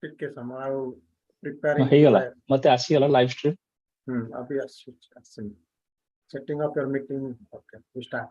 ଟିକେ ସମୟ ଆଉ ପ୍ରିପେୟାରିଂ ହେଇଗଲା ମତେ ଆସିଗଲା ଲାଇଭ ଷ୍ଟ୍ରିମ୍। अभी आसिन setting up your meeting. Okay, we start.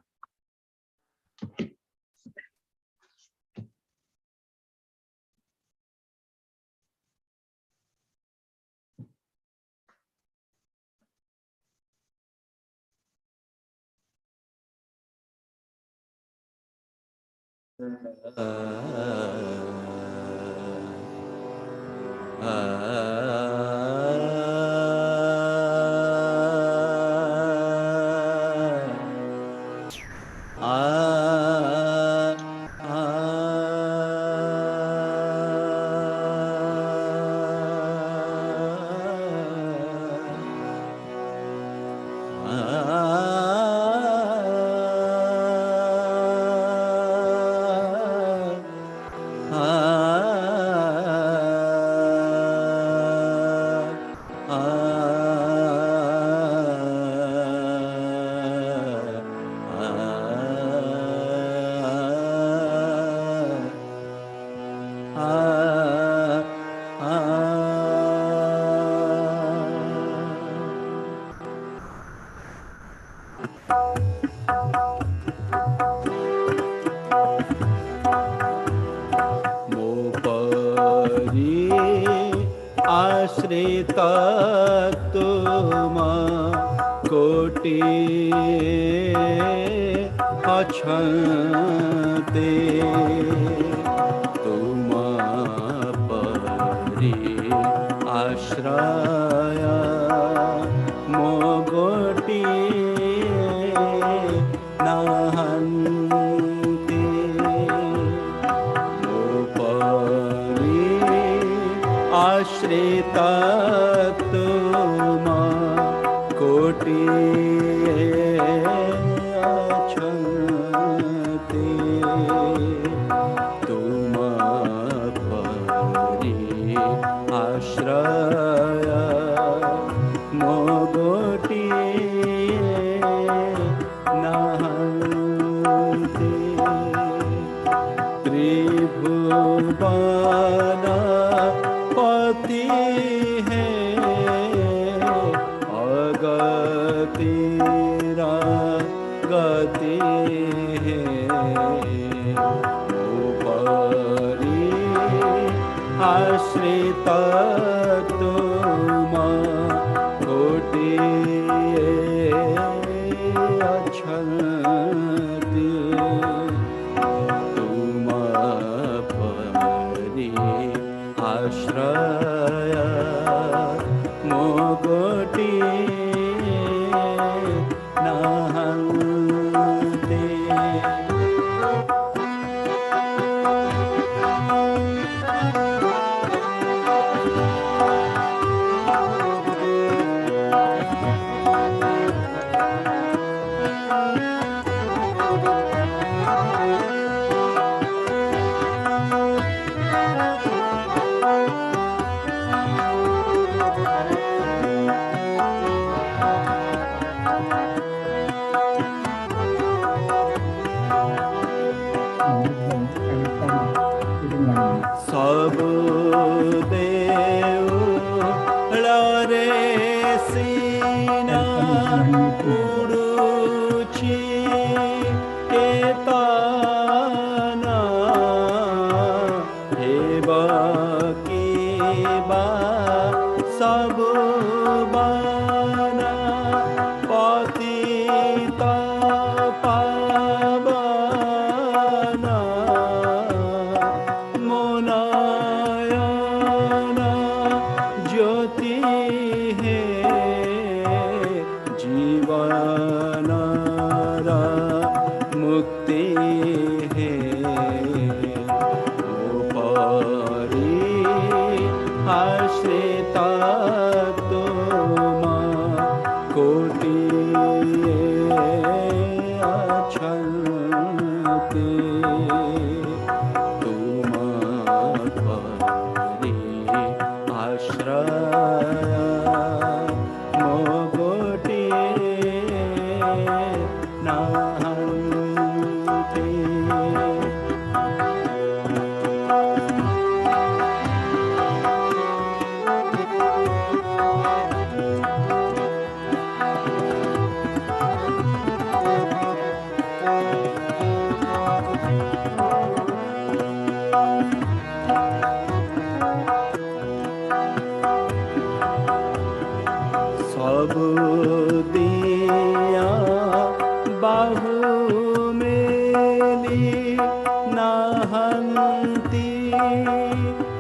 nahanti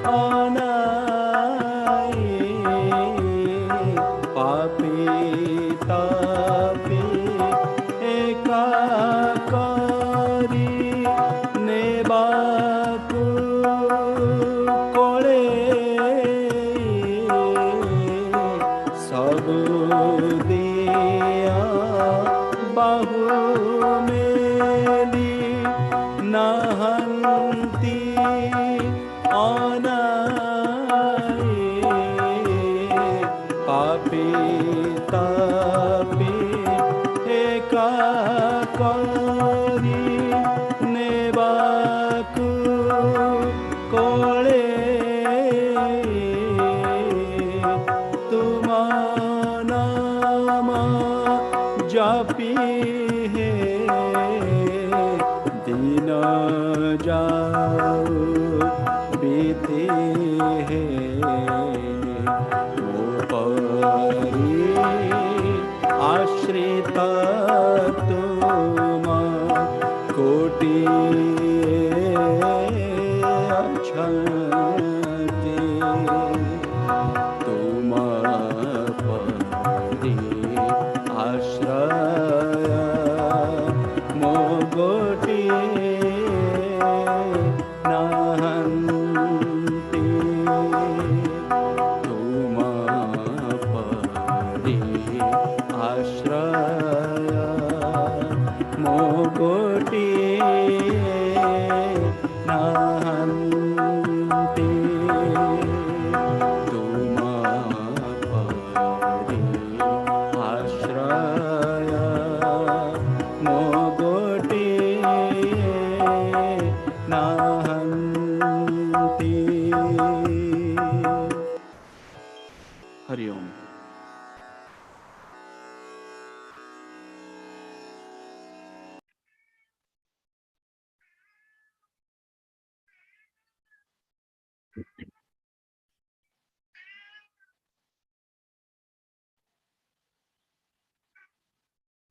anai papi tapi ekakari nebaku kole sabu diya bahu meli nahanti anai papi tapi ekakari nebaku kole tuma nama japi he dina jau बीते मोपरी आश्रित तुम कोटि अछंति तुम परि आश्रय मोगोटि नाहन्ति तुम परि आश्रय मोगोटि नाहन्ति तुम परि आश्रय मोगोटि नाहन्ति हरि ओम।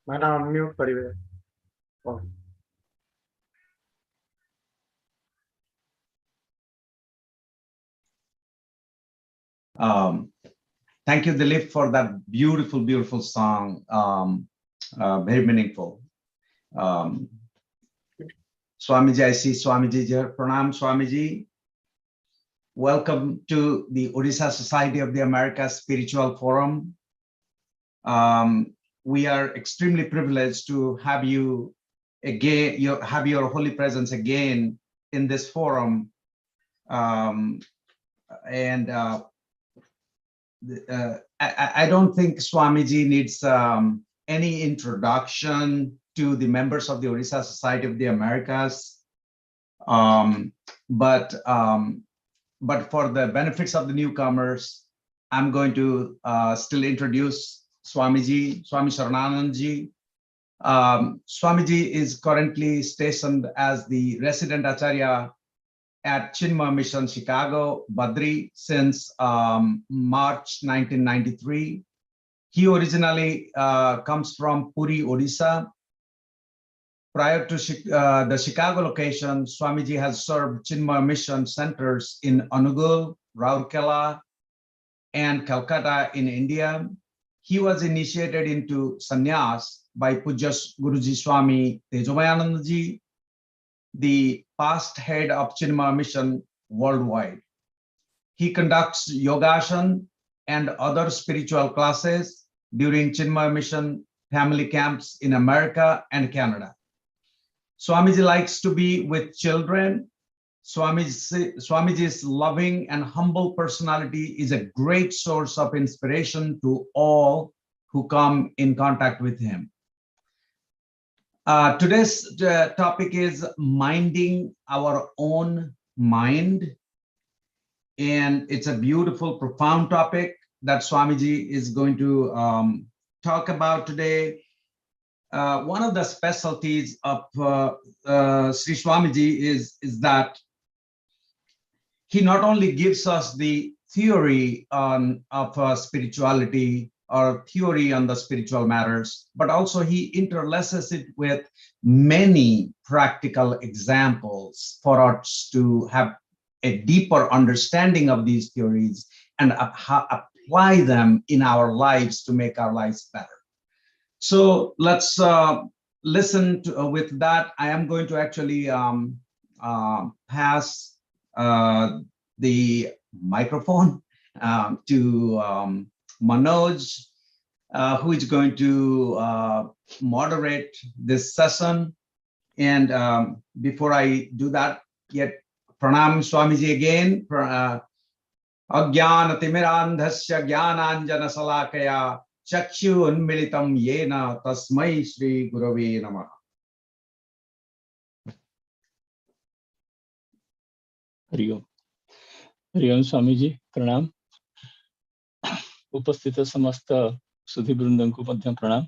मैंने अनम्यूट करिए। और Thank you, Dilip, for that beautiful, beautiful song. Very meaningful. Swamiji, I see Swamiji here. Pranam, Swamiji. Welcome to the OSA Society of the Americas Spiritual Forum. We are extremely privileged to have you again, have your holy presence again in this forum. I don't think Swamiji needs any introduction to the members of the OSA Society of the Americas. But for the benefits of the newcomers, I'm going to still introduce Swamiji, Swami Sarananandji. Swamiji is currently stationed as the resident Acharya at Chinmaya Mission, Chicago, Badri, since March 1993. He originally comes from Puri, Odisha. Prior to the Chicago location, Swamiji has served Chinmaya Mission centers in Anuggul, Rourkela, and Calcutta in India. He was initiated into sannyas by Pujya Guruji Swami Tejomayanandaji, the past head of Chinmaya Mission worldwide. He conducts yogasana and other spiritual classes during Chinmaya Mission family camps in America and Canada. Swamiji likes to be with children. Swamiji's loving and humble personality is a great source of inspiration to all who come in contact with him. Today's topic is minding our own mind. And it's a beautiful, profound topic that Swamiji is going to talk about today. One of the specialties of Sri Swamiji is that he not only gives us the theory of spirituality, or theory on the spiritual matters, but also he interlaces it with many practical examples for us to have a deeper understanding of these theories and apply them in our lives to make our lives better. So let's listen to, with that. I am going to actually pass the microphone to Manoj, who is going to moderate this session. And before I do that, yet Pranam Swamiji again. Ajnana timirandhasya jnananjana salakaya chakshu unmilitam yena tasmai Shri Gurave Namaha. Hari ओम. हरि ओम स्वामी जी प्रणाम. उपस्थित समस्त सुधी वृंदों को मध्य प्रणाम.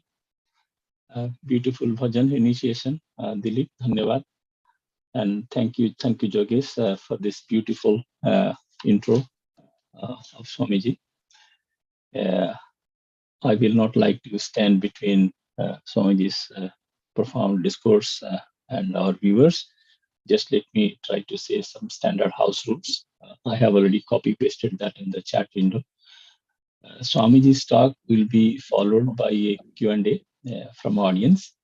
Beautiful bhajan initiation, Dilip, धन्यवाद. And thank you Jogesh, for this beautiful intro of Swamiji. I will not like to stand between Swamiji's profound discourse and our viewers. Just let me try to say some standard house rules. I have already copy pasted that in the chat window. Swamiji's talk will be followed by a Q&A from audience.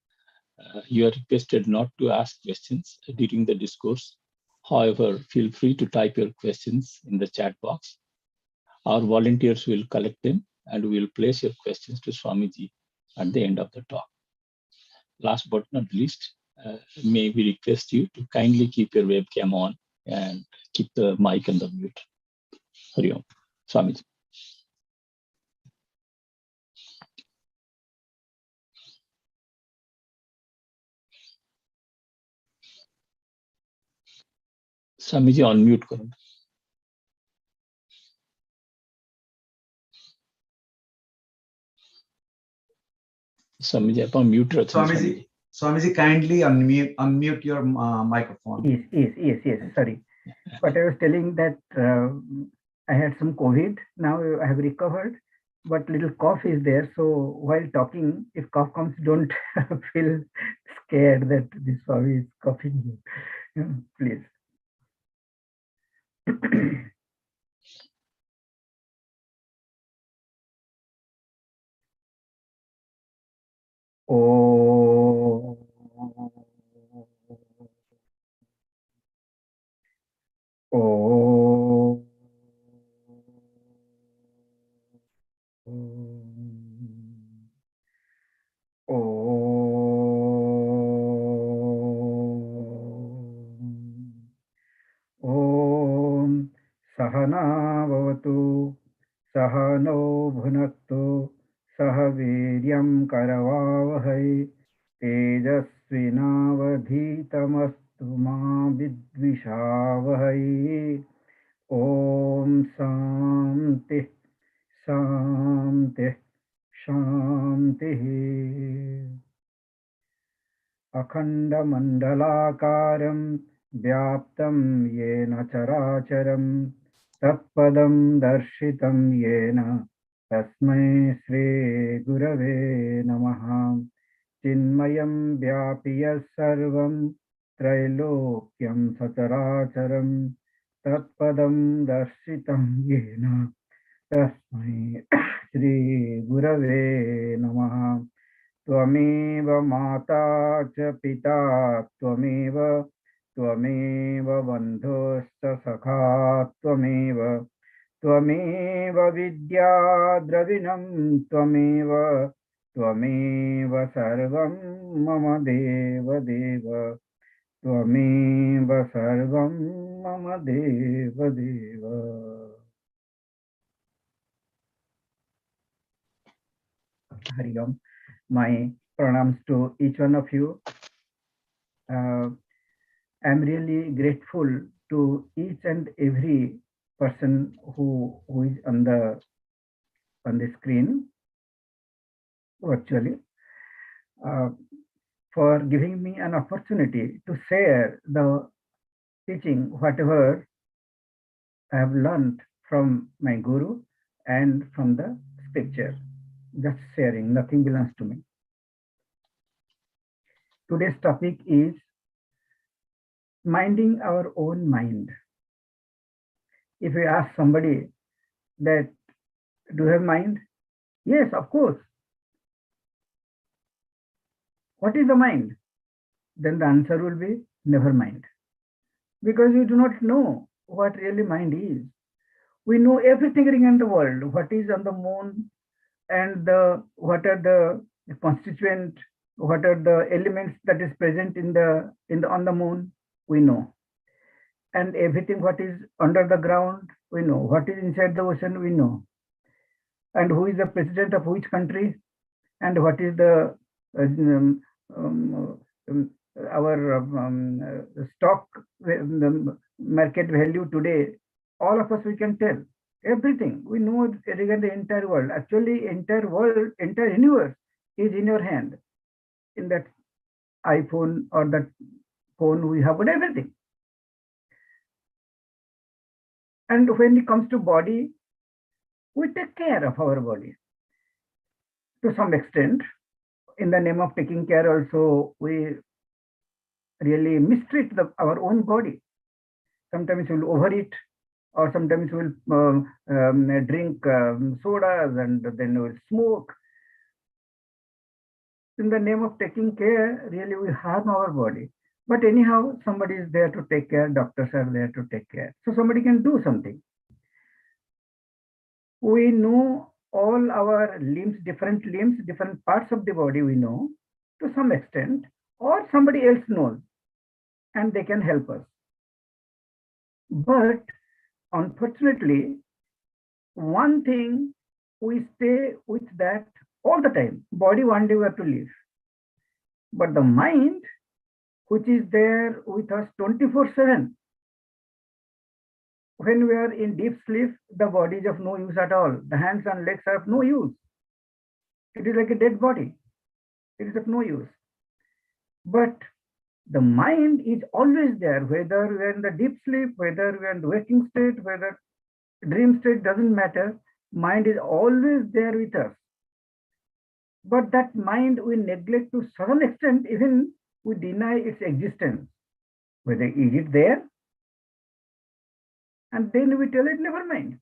You are requested not to ask questions during the discourse. However, feel free to type your questions in the chat box. Our volunteers will collect them and will place your questions to Swamiji at the end of the talk. Last but not least, may we request you to kindly keep your webcam on and keep the mic on the mute. Hari Om. Swamiji. Swamiji on mute करो. Swamiji upon mute रखना. Swamiji, kindly unmute your microphone. Yes. Sorry. But I was telling that I had some COVID. Now I have recovered, but little cough is there. So while talking, if cough comes, don't feel scared that this Swami is coughing. Please. Oh. Oh. Om Sahana Bhavatu Sahano Bhunaktu Sahaviryam Karavavahai Tejasvinavadhitamastu ma vidvishavahai. Om Shanti Shanti Shanti. Akhanda Mandalakaram Vyaptam Yena Characharam Tatpadam Darshitam Yena Tasmai Shri Gurave Namaha. Chinmayam Vyapiyas Sarvam Trailokyam Sataracharam Tatpadam Darshitam Yena Tasmai Shri Gurave Namaha. Tvameva Mata cha Pita Tvameva Bandhuscha Sakha Tvameva Vidya Dravinam Tvameva Sarvam Mama Deva Tvameva Sarvam Mama Deva Hari Om. My pranams to each one of you. I'm really grateful to each and every person who is on the screen virtually for giving me an opportunity to share the teaching, whatever I have learned from my Guru and from the scripture. just sharing, nothing belongs to me. Today's topic is minding our own mind. If we ask somebody that, do you have mind? Yes, of course. What is the mind? Then the answer will be never mind. Because we do not know what really mind is. We know everything in the world, what is on the moon, and what are the constituent, what are the elements that is present on the moon, we know. And everything what is under the ground, we know. What is inside the ocean, we know. And who is the president of which country, and what is the our stock market value today. All of us, we can tell everything. We know regarding the entire world. Actually, entire world, entire universe is in your hand. In that iPhone or that phone, we have got everything. And when it comes to body, we take care of our body to some extent. In the name of taking care also, we really mistreat our own body. Sometimes we'll overeat, or sometimes we'll drink sodas, and then we'll smoke. In the name of taking care, really we harm our body. But anyhow, somebody is there to take care, doctors are there to take care. So somebody can do something. We know all our limbs, different parts of the body we know to some extent, or somebody else knows, and they can help us. But unfortunately, one thing, we stay with that all the time. Body one day we have to leave. But the mind, which is there with us 24/7, when we are in deep sleep, the body is of no use at all. The hands and legs are of no use. It is like a dead body. It is of no use. But the mind is always there, whether we are in the deep sleep, whether we are in the waking state, whether dream state, doesn't matter. Mind is always there with us. But that mind we neglect to some extent, even we deny its existence. Whether is it there? And then we tell it, never mind.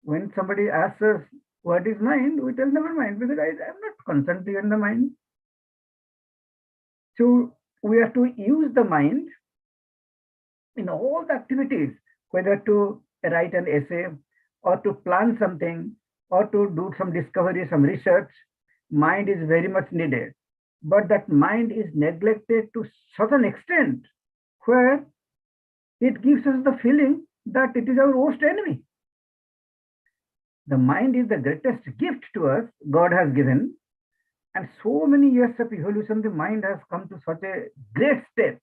When somebody asks us, what is mind? We tell, never mind, because I am not concentrating on the mind. So we have to use the mind in all the activities, whether to write an essay, or to plan something, or to do some discovery, some research. Mind is very much needed. But that mind is neglected to certain extent, where it gives us the feeling that it is our worst enemy. The mind is the greatest gift to us God has given. And so many years of evolution, the mind has come to such a great state,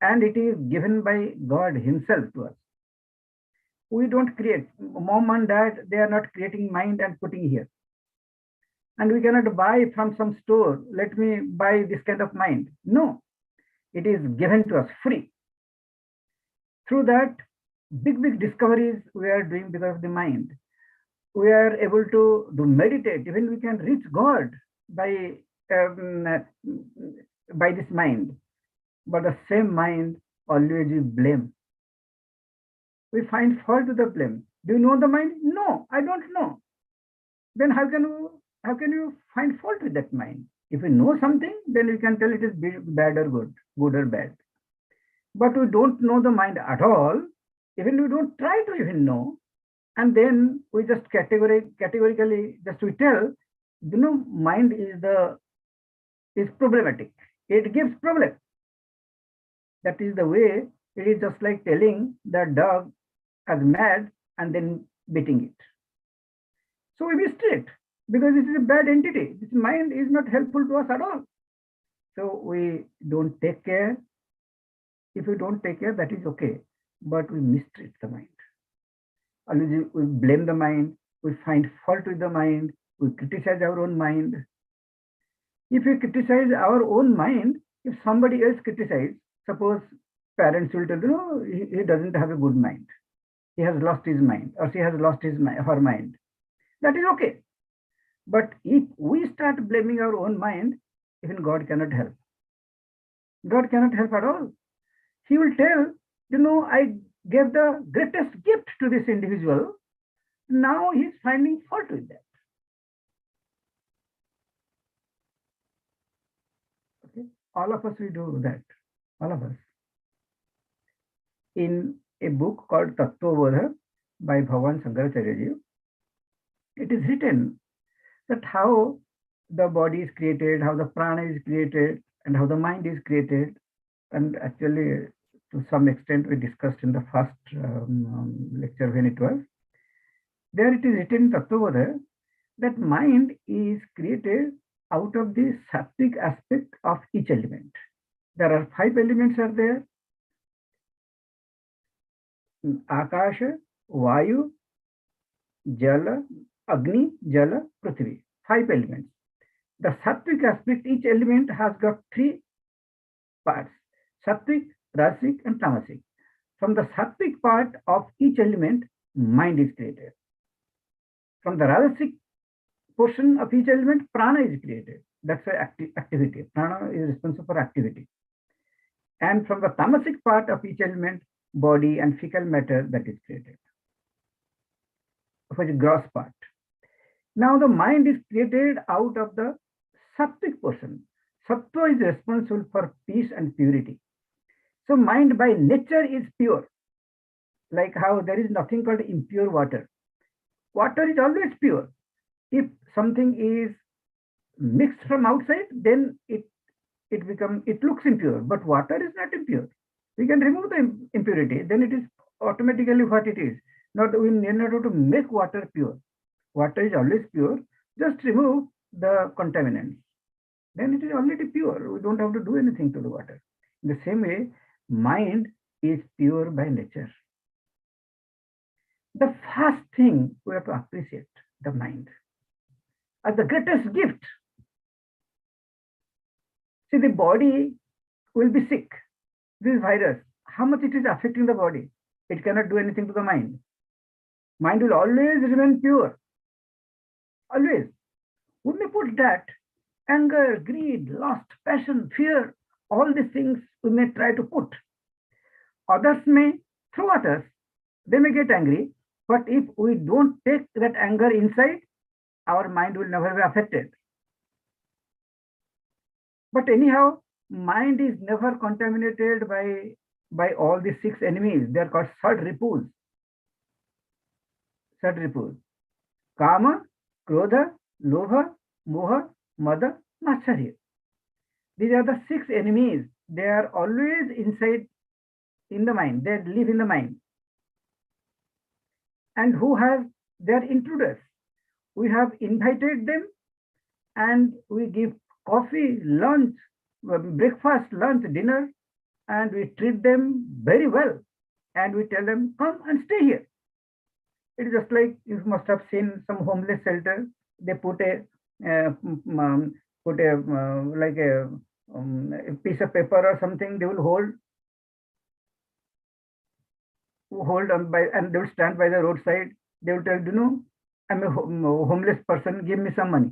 and it is given by God himself to us. We don't create. Mom and dad, they are not creating mind and putting here. And we cannot buy from some store, let me buy this kind of mind. No, it is given to us free. Through that, big discoveries we are doing because of the mind. We are able to do meditate, even we can reach God by this mind. But the same mind always is blame. We find fault with the blame. Do you know the mind? No, I don't know. Then how can you find fault with that mind? If we know something, then we can tell it is bad or good or bad. But we don't know the mind at all. Even we don't try to even know. And then we just categorically just we tell, mind is problematic. It gives problem. That is the way. It is just like telling the dog as mad and then beating it. So we mistreat, because this is a bad entity. This mind is not helpful to us at all. So we don't take care. If we don't take care, that is okay. But we mistreat the mind. Always we blame the mind. We find fault with the mind. We criticize our own mind. If we criticize our own mind, if somebody else criticizes, suppose parents will tell, he doesn't have a good mind. He has lost his mind, or she has lost her mind. That is okay. But if we start blaming our own mind, even God cannot help. God cannot help at all. He will tell, I gave the greatest gift to this individual. Now he's finding fault with that. Okay? All of us, we do that. All of us. In a book called Tattvabodha by Bhagavan Shankaracharya, it is written that how the body is created, how the prana is created, and how the mind is created. And actually, to some extent, we discussed in the first lecture when it was. There it is written in Tattvabodha that mind is created out of the sattvic aspect of each element. There are 5 elements are there. Akasha, Vayu, Jala, Agni, Jala, Prithvi. 5 elements. The sattvic aspect, each element has got 3 parts. Sattvic, Rasic, and Tamasic. From the sattvic part of each element, mind is created. From the Rasic portion of each element, prana is created. That's why activity. Prana is responsible for activity. And from the tamasic part of each element, body and fecal matter, that is created. For the gross part. Now the mind is created out of the sattvic portion. Sattva is responsible for peace and purity. So mind by nature is pure. Like how there is nothing called impure water. Water is always pure. If something is mixed from outside, then it looks impure, but water is not impure. We can remove the impurity, then it is automatically what it is. We need not to make water pure. Water is always pure. Just remove the contaminants. Then it is already pure. We don't have to do anything to the water. In the same way, mind is pure by nature. The first thing we have to appreciate the mind as the greatest gift. See, the body will be sick. This virus, how much it is affecting the body? It cannot do anything to the mind. Mind will always remain pure. Always. We may put that anger, greed, lust, passion, fear, all these things we may try to put. Others may throw at us. They may get angry. But if we don't take that anger inside, our mind will never be affected. But anyhow, mind is never contaminated by all the 6 enemies. They are called Sad-Ripus. Sad-Ripus. Kama, Krodha, Lobha, Moha, Mada, Matsarya. These are the 6 enemies. They are always inside in the mind. They live in the mind. And who have their intruders? We have invited them and we give coffee, lunch, breakfast, lunch, dinner, and we treat them very well. And we tell them, come and stay here. It is just like you must have seen some homeless shelter. They put a piece of paper or something. They will hold on by, and they will stand by the roadside. They will tell, I'm a homeless person, give me some money.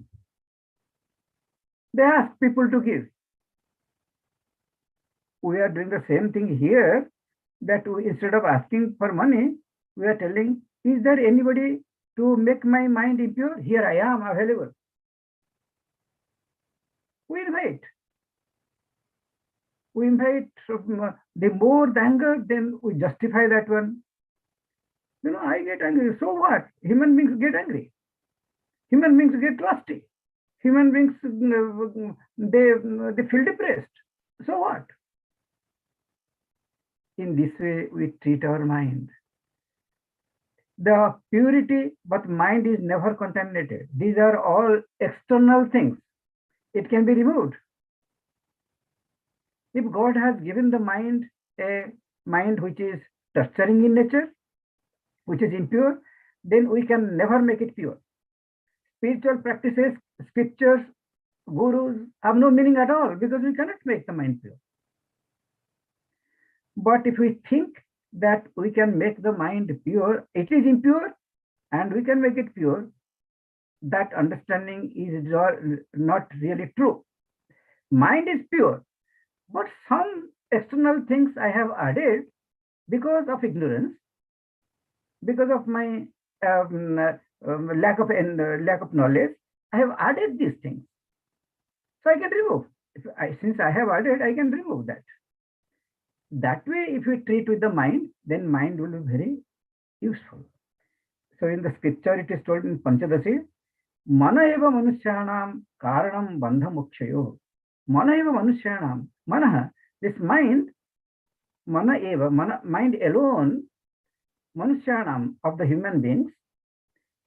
They ask people to give. We are doing the same thing here, that instead of asking for money, we are telling, is there anybody to make my mind impure? Here I am available. We invite. We invite. The more the anger, then we justify that one. I get angry. So what? Human beings get angry. Human beings get lusty. Human beings, they feel depressed. So what? In this way, we treat our mind. The purity, but mind is never contaminated. These are all external things. It can be removed. If God has given the mind a mind which is torturing in nature, which is impure, then we can never make it pure. Spiritual practices, scriptures, gurus have no meaning at all because we cannot make the mind pure. But if we think that we can make the mind pure, it is impure and we can make it pure, that understanding is not really true. Mind is pure, but some external things I have added because of ignorance, because of my lack of knowledge. I have added these things, so I can remove. Since I have added, I can remove that. That way, if we treat with the mind, then mind will be very useful. So in the scripture, it is told in Panchadasi, Mana eva manushyanam karanam bandha mokshayo. Mana eva manushyanam. Mana, this mind, mana eva, mind alone, manushyanam, of the human beings.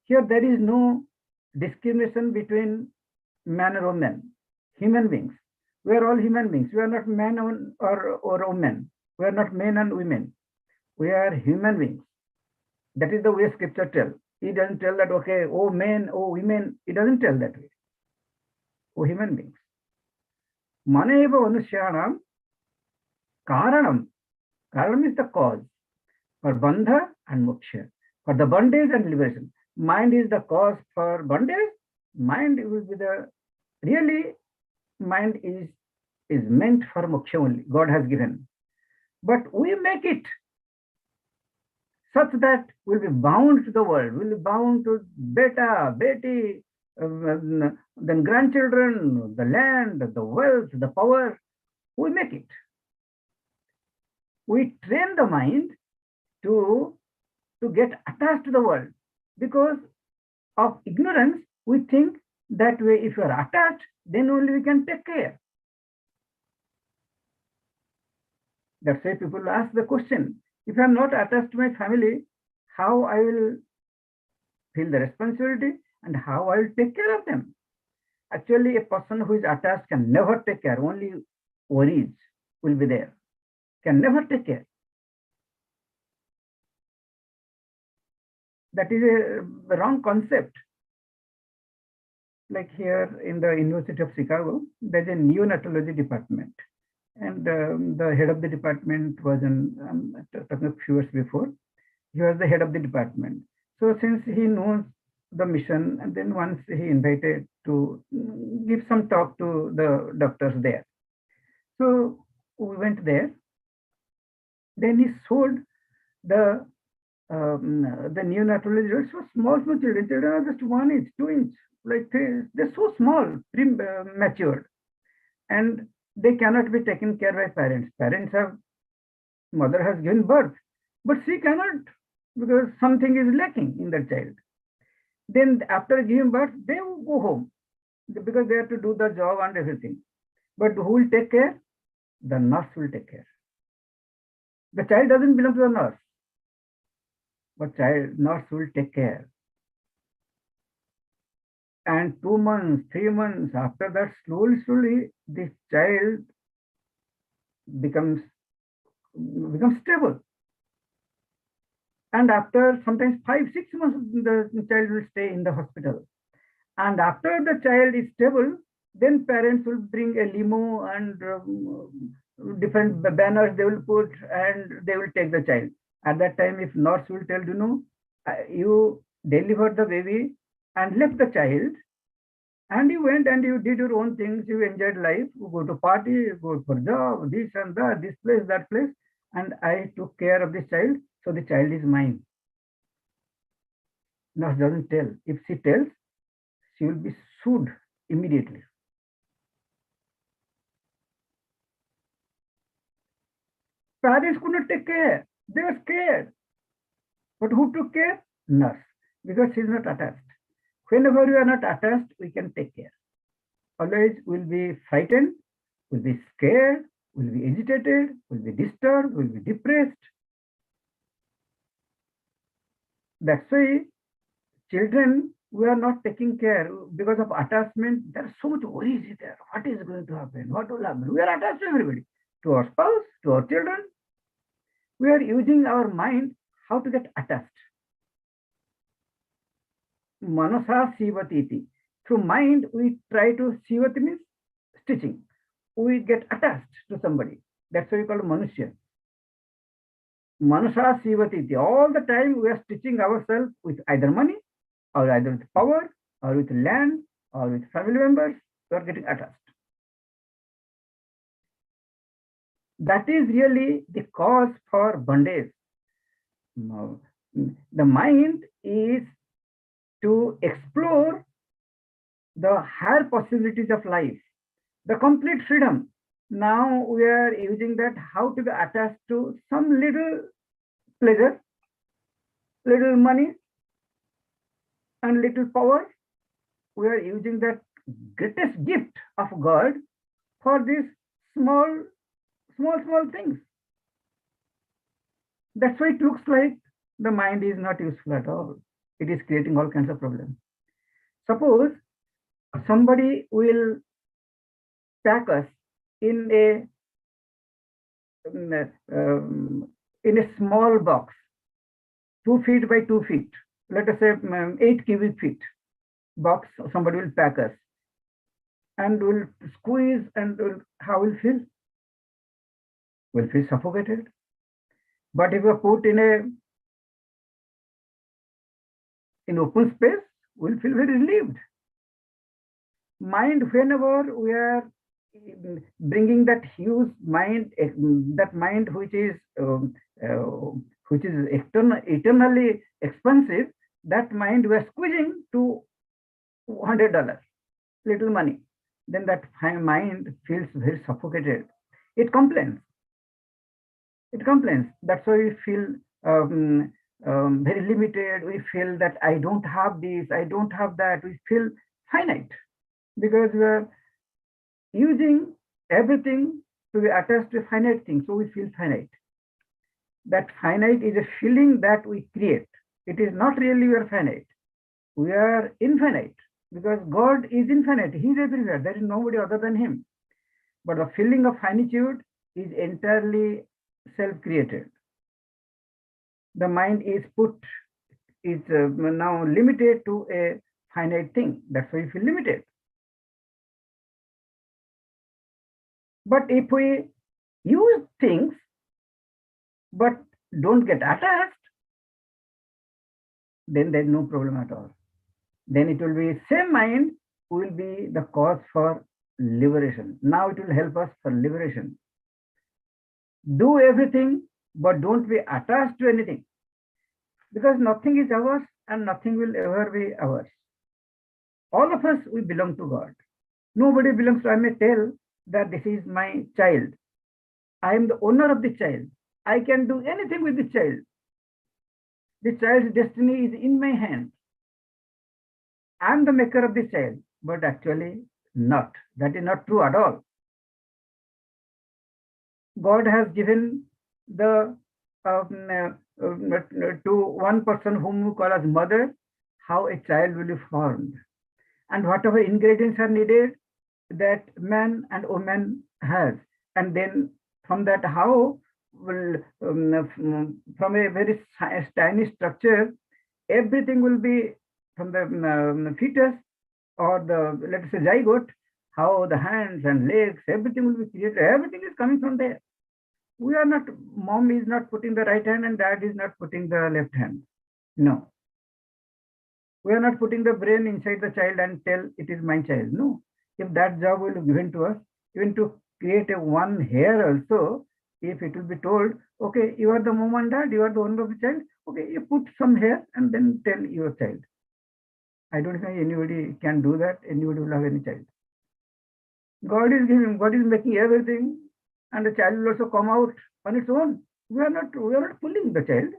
Here there is no discrimination between man or woman. Human beings. We are all human beings. We are not men or women. We are not men and women. We are human beings. That is the way scripture tells. It doesn't tell that, okay, oh men, oh women. It doesn't tell that way. Oh human beings. Mana eva manushyanam karanam. Karanam is the cause for bandha and moksha, for the bondage and liberation. Mind is the cause for bondage. Mind will be the, really, mind is meant for moksha only. God has given. But we make it such that we'll be bound to the world, we'll be bound to beta, beti, then grandchildren, the land, the wealth, the power. We make it. We train the mind to get attached to the world. Because of ignorance, we think that way if you are attached, then only we can take care. That's why people ask the question, if I am not attached to my family, how I will feel the responsibility and how I will take care of them? Actually, a person who is attached can never take care, only worries will be there, can never take care. That is a wrong concept. Like here in the University of Chicago, there's a neonatology department. And the head of the department was talking a few years before. He was the head of the department. So since he knows the mission, and then once he invited to give some talk to the doctors there. So we went there. Then he showed the neonatology. So small children. Children are just 1 inch, 2 inch, like they're so small, matured, and they cannot be taken care by parents. Mother has given birth, but she cannot because something is lacking in the child. Then after giving birth, they will go home because they have to do the job and everything. But who will take care? The nurse will take care. The child doesn't belong to the nurse, but nurse will take care. And 2 months, 3 months, after that, slowly, this child becomes stable. And after sometimes 5, 6 months, the child will stay in the hospital. And after the child is stable, then parents will bring a limo and different banners they will put, and they will take the child. At that time, if nurse will tell, you deliver the baby and left the child, and you went and you did your own things, you enjoyed life, you go to party, you go for job, this and that, this place, that place, and I took care of this child, so the child is mine. Nurse doesn't tell. If she tells, she will be sued immediately. Parents could not take care. They were scared. But who took care? Nurse, because she is not attached. Whenever we are not attached, we can take care. Otherwise, we'll be frightened, we'll be scared, we'll be agitated, we'll be disturbed, we'll be depressed. That's why children, we are not taking care because of attachment. There's so much worries there. What is going to happen? What will happen? We are attached to everybody, to our spouse, to our children. We are using our mind how to get attached. Manasa sivatiti. Through mind, we try to, sivati means stitching. We get attached to somebody. That's why we call it manusya. Manasa sivatiti. All the time we are stitching ourselves with either money, or either with power, or with land or with family members, you are getting attached. That is really the cause for bondage. Now, the mind is to explore the higher possibilities of life, the complete freedom. Now we are using that how to be attached to some little pleasure, little money, and little power. We are using that greatest gift of God for these small things. That's why it looks like the mind is not useful at all. It is creating all kinds of problems. Suppose somebody will pack us in a small box, 2 feet by 2 feet, let us say 8 cubic feet box. Somebody will pack us and will squeeze, and how will feel? Will feel suffocated. But if we are put in open space, we'll feel very relieved. Mind, whenever we are bringing that huge mind, that mind which is eternally expensive, that mind we are squeezing to $100, little money, then that mind feels very suffocated. It complains. That's why we feel very limited. We feel that I don't have this, I don't have that. We feel finite because we are using everything to be attached to a finite thing. So we feel finite. That finite is a feeling that we create. It is not really we are finite. We are infinite because God is infinite. He is everywhere. There is nobody other than Him. But the feeling of finitude is entirely self-created. The mind is now limited to a finite thing. That's why you feel limited. But if we use things but don't get attached, then there's no problem at all. Then it will be same mind will be the cause for liberation. Now it will help us for liberation. Do everything, but don't be attached to anything, because nothing is ours and nothing will ever be ours. All of us, we belong to God. Nobody belongs to, I may tell that this is my child. I am the owner of the child. I can do anything with the child. The child's destiny is in my hand. I am the maker of the child, but actually not. That is not true at all. God has given the to one person whom we call as mother, how a child will be formed. And whatever ingredients are needed, that man and woman has. And then from that, how will, from a very tiny structure, everything will be from the fetus or the, let us say, zygote, how the hands and legs, everything will be created. Everything is coming from there. We are not, mom is not putting the right hand and dad is not putting the left hand. No. We are not putting the brain inside the child and tell it is my child. No. If that job will be given to us, even to create a one hair also, if it will be told, okay, you are the mom and dad, you are the owner of the child, okay, you put some hair and then tell your child. I don't think anybody can do that. Anybody will have any child. God is giving, God is making everything, and the child will also come out on its own. We are not pulling the child.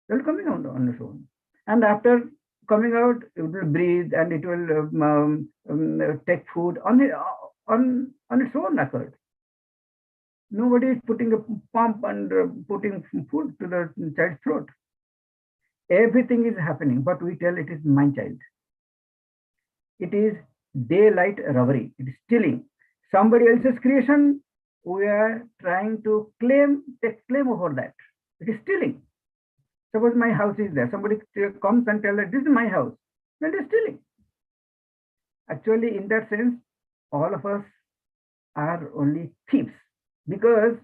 They will coming out on its own. And after coming out, it will breathe and it will take food on its own accord. Nobody is putting a pump and putting food to the child's throat. Everything is happening, but we tell it is my child. It is daylight robbery. It is stealing. Somebody else's creation, we are trying to take claim over that. It is stealing. Suppose my house is there. Somebody comes and tells that this is my house. Then it is stealing. Actually, in that sense, all of us are only thieves, because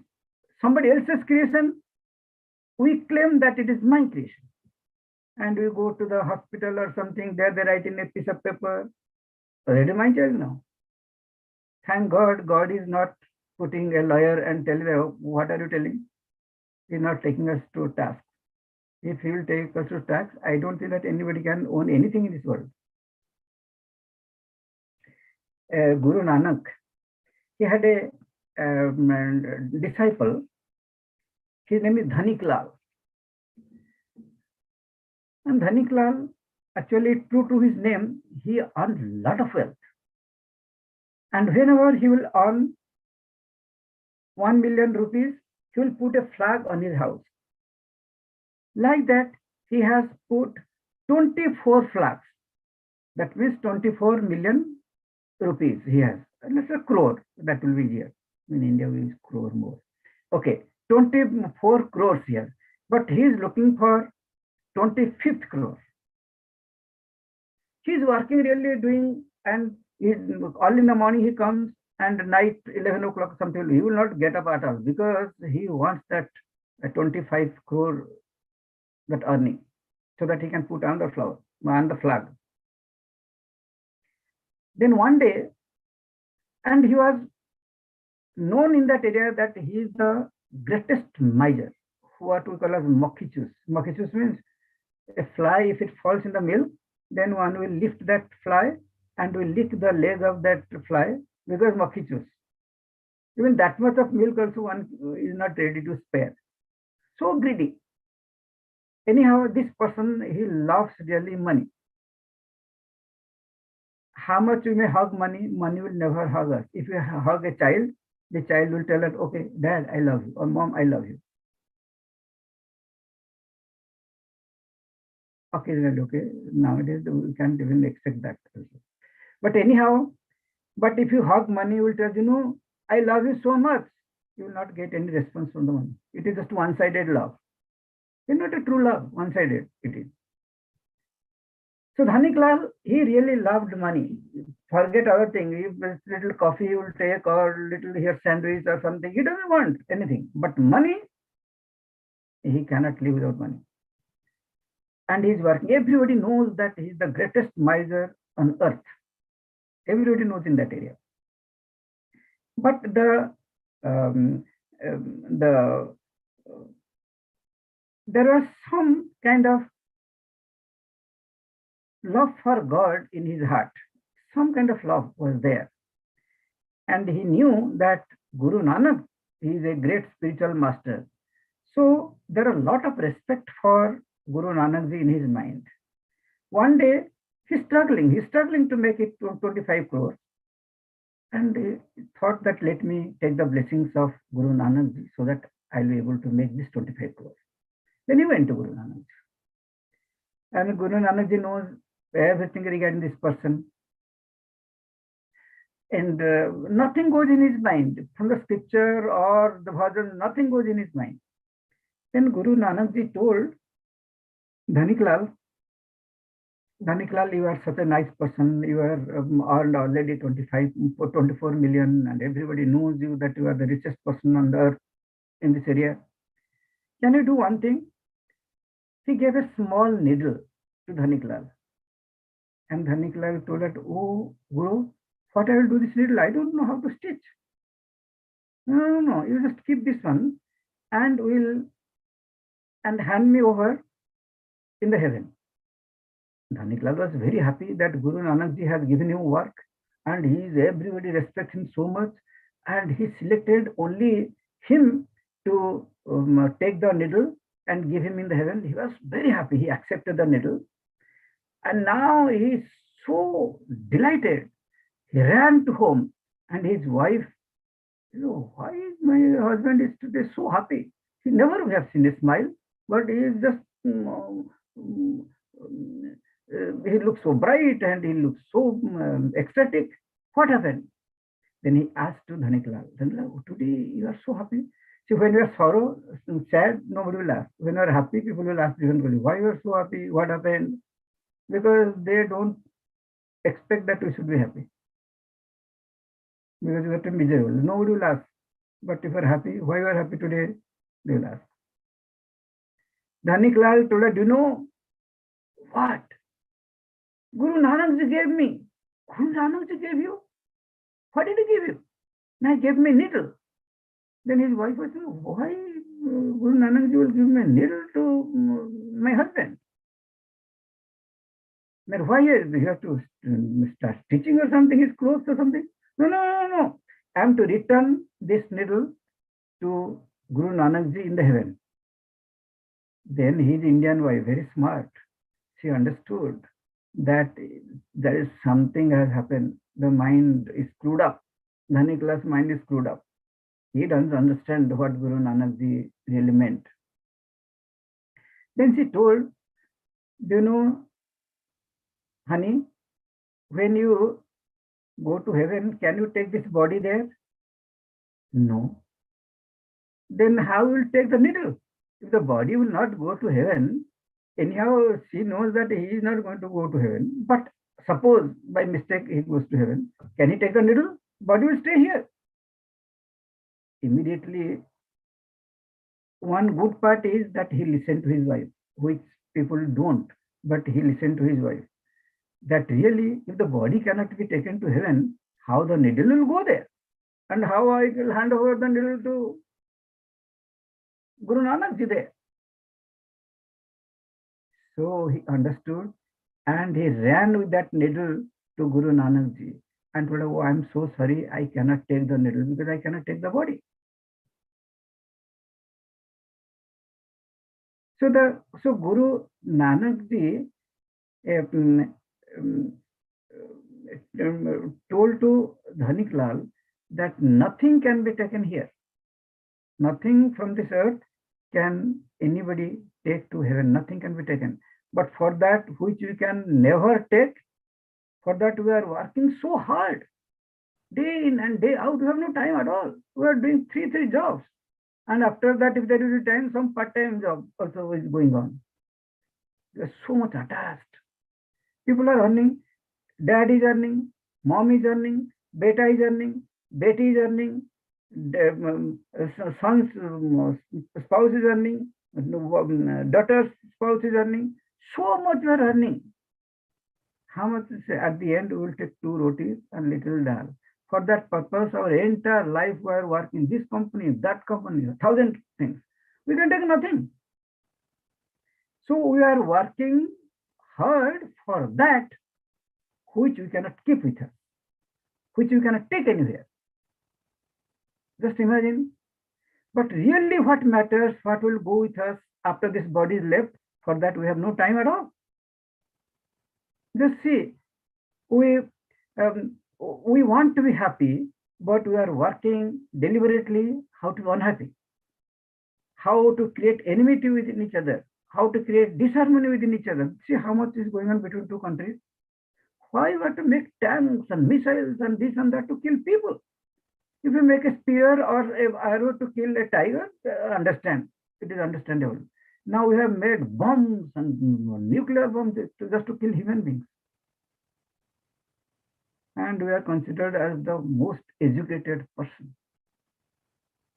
somebody else's creation, we claim that it is my creation. and we go to the hospital or something, there they write in a piece of paper, ready my child now. Thank God, God is not putting a lawyer and telling them, what are you telling? He's not taking us to task. If he will take us to task, I don't think that anybody can own anything in this world. Guru Nanak, he had a disciple. His name is Dhanik Lal. And Dhanik Lal, actually true to his name, he earned a lot of wealth. And whenever he will earn 1 million rupees, he will put a flag on his house. Like that, he has put 24 flags. That means 24 million rupees he has. Let's say crore, that will be here. In India, we use crore more. Okay, 24 crores here. But he is looking for 25th crore. He is working really doing, and all in the morning he comes, and night 11 o'clock something, he will not get up at all because he wants that 25 crore, that earning, so that he can put on the flower, on the flag. Then one day, and he was known in that area that he is the greatest miser, what we call as mokichus. Mokichus means a fly, if it falls in the milk, then one will lift that fly and will lick the leg of that fly because mokichus. Even that much of milk also one is not ready to spare. So greedy. Anyhow, this person, he loves really money. How much you may hug money, money will never hug us. If you hug a child, the child will tell us, okay, dad, I love you, or mom, I love you. Occasionally, okay, nowadays we can't even accept that. But anyhow, but if you hug money, you will tell, you know, I love you so much. You will not get any response from the money. It is just one-sided love. It's not a true love, one-sided it is. So Dhanik Lal, he really loved money. Forget other thing. If little coffee he will take, or little here sandwich or something, he doesn't want anything. But money, he cannot live without money. And he's working. Everybody knows that he's the greatest miser on earth. Everybody knows in that area. But there was some kind of love for God in his heart. Some kind of love was there. And he knew that Guru Nanak is a great spiritual master. So there are a lot of respect for Guru Nanak Ji in his mind. One day, he's struggling to make it to 25 crores. And he thought that let me take the blessings of Guru Nanak Ji so that I'll be able to make this 25 crores. Then he went to Guru Nanak Ji. And Guru Nanak Ji knows everything regarding this person. And nothing goes in his mind. From the scripture or the bhajan, nothing goes in his mind. Then Guru Nanak Ji told Dhanik Lal, you are such a nice person. You are earned already 24 million, and everybody knows you that you are the richest person on the earth in this area. Can you do one thing? He gave a small needle to Dhanik Lal. And Dhanik Lal told that, oh, Guru, what I will do this needle? I don't know how to stitch. No, you just keep this one and hand me over in the heaven. Dhanik Lal was very happy that Guru Nanak Ji has given him work, and everybody respects him so much, and he selected only him to take the needle and give him in the heaven. He was very happy. He accepted the needle, and now he is so delighted. He ran to home, and his wife, why is my husband is today so happy? He never would have seen a smile, but he is just he looks so bright and he looks so ecstatic. What happened? Then he asked to Dhanik Lal, today you are so happy. See, when you are sad, nobody will ask. When you are happy, people will ask differently. Why you are so happy? What happened? Because they don't expect that we should be happy. Because you are miserable. Nobody will ask. But if you are happy, why you are happy today? They will ask. Dhanik Lal told her, What? Guru Nanak Ji gave me. Guru Nanak Ji gave you? What did he give you? Now he gave me needle. Then his wife was saying, why Guru Nanak Ji will give me a needle to my husband? Then why you have to start stitching or something, his clothes or something? No. I am to return this needle to Guru Nanak Ji in the heaven. Then his Indian wife, very smart, she understood that there is something has happened. The mind is screwed up. Dhanikla's mind is screwed up. He doesn't understand what Guru Nanak Ji really meant. Then she told, do you know, honey, when you go to heaven, can you take this body there? No. Then how will take the needle? If the body will not go to heaven, anyhow, she knows that he is not going to go to heaven. But suppose by mistake he goes to heaven, can he take the needle? Body will stay here. Immediately, one good part is that he listened to his wife, which people don't, but he listened to his wife. That really, if the body cannot be taken to heaven, how the needle will go there? And how I will hand over the needle to Guru Nanak Ji there? So he understood and he ran with that needle to Guru Nanak Ji and told, oh, I'm so sorry, I cannot take the needle because I cannot take the body. So Guru Nanak Ji told to Dhanik Lal that nothing can be taken here. Nothing from this earth can anybody take to heaven. Nothing can be taken. But for that which we can never take, for that we are working so hard. Day in and day out, we have no time at all. We are doing three jobs. And after that, if there is a time, some part-time job also is going on. We are so much attached. People are earning, dad is earning, mom is earning, beta is earning, beti is earning, son's spouse is earning, daughter's spouse is earning. So much we are earning. How much is at the end we will take 2 rotis and little dal. For that purpose, our entire life we are working this company, that company, 1,000 things. We can take nothing. So we are working hard for that which we cannot keep with us, which we cannot take anywhere. Just imagine. But really what matters, what will go with us after this body is left, for that we have no time at all. Just see, we want to be happy, but we are working deliberately how to be unhappy, how to create enmity within each other, how to create disharmony within each other. See how much is going on between two countries. Why we have to make tanks and missiles and this and that to kill people? If you make a spear or an arrow to kill a tiger, understand, it is understandable. Now we have made bombs and nuclear bombs just to kill human beings. And we are considered as the most educated person.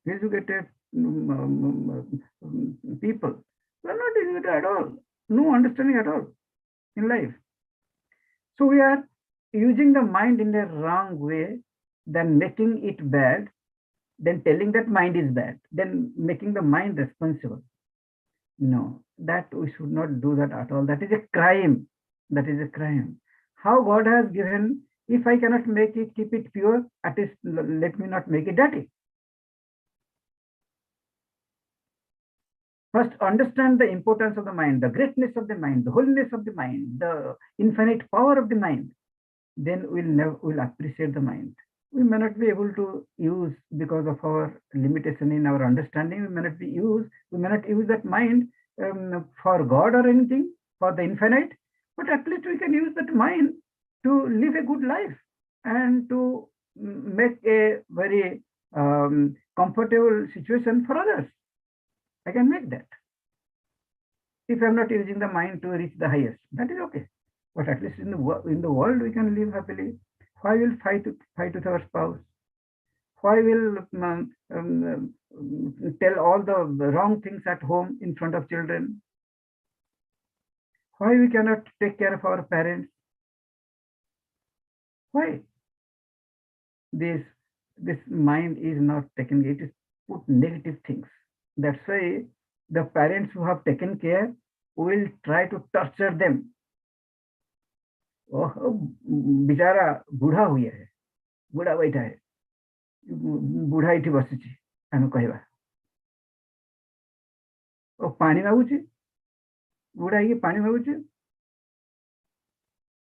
Educated people. We are not educated at all. No understanding at all in life. So we are using the mind in a wrong way, then making it bad, then telling that mind is bad, then making the mind responsible. No, that we should not do that at all. That is a crime. That is a crime. How God has given, if I cannot make it, keep it pure, at least let me not make it dirty. First, understand the importance of the mind, the greatness of the mind, the holiness of the mind, the infinite power of the mind. Then we'll appreciate the mind. We may not be able to use because of our limitation in our understanding. We may not use that mind for God or anything, for the infinite, but at least we can use that mind to live a good life and to make a very comfortable situation for others. I can make that. If I'm not using the mind to reach the highest, that is okay. But at least in the world we can live happily. Why will fight with our spouse? Why will tell all the wrong things at home in front of children? Why we cannot take care of our parents? Why? This mind is not taken, it is put negative things. That's why the parents who have taken care will try to torture them. ओह बेचारा बुढ़ा हुए है, बुढ़ा बैठा है, बुढ़ा इठी बसिछि आमे कहबा ओ पानी मागुछि, बुढ़ा ही पानी मागुछि.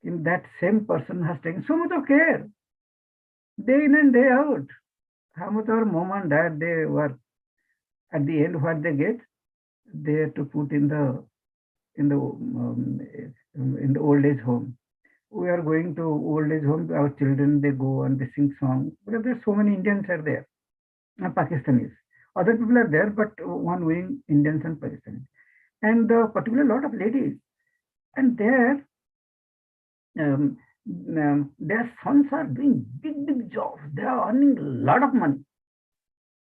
In that same person has taken so much of care, day in and day out. How much our mom and dad, they work. At the end, what they get, they have to put in the old age home. We are going to old age home. Our children, they go and they sing songs. But there's so many Indians are there, and Pakistanis. Other people are there, but one wing Indians and Pakistanis, and particularly a lot of ladies, and there. Their sons are doing big jobs. They are earning a lot of money,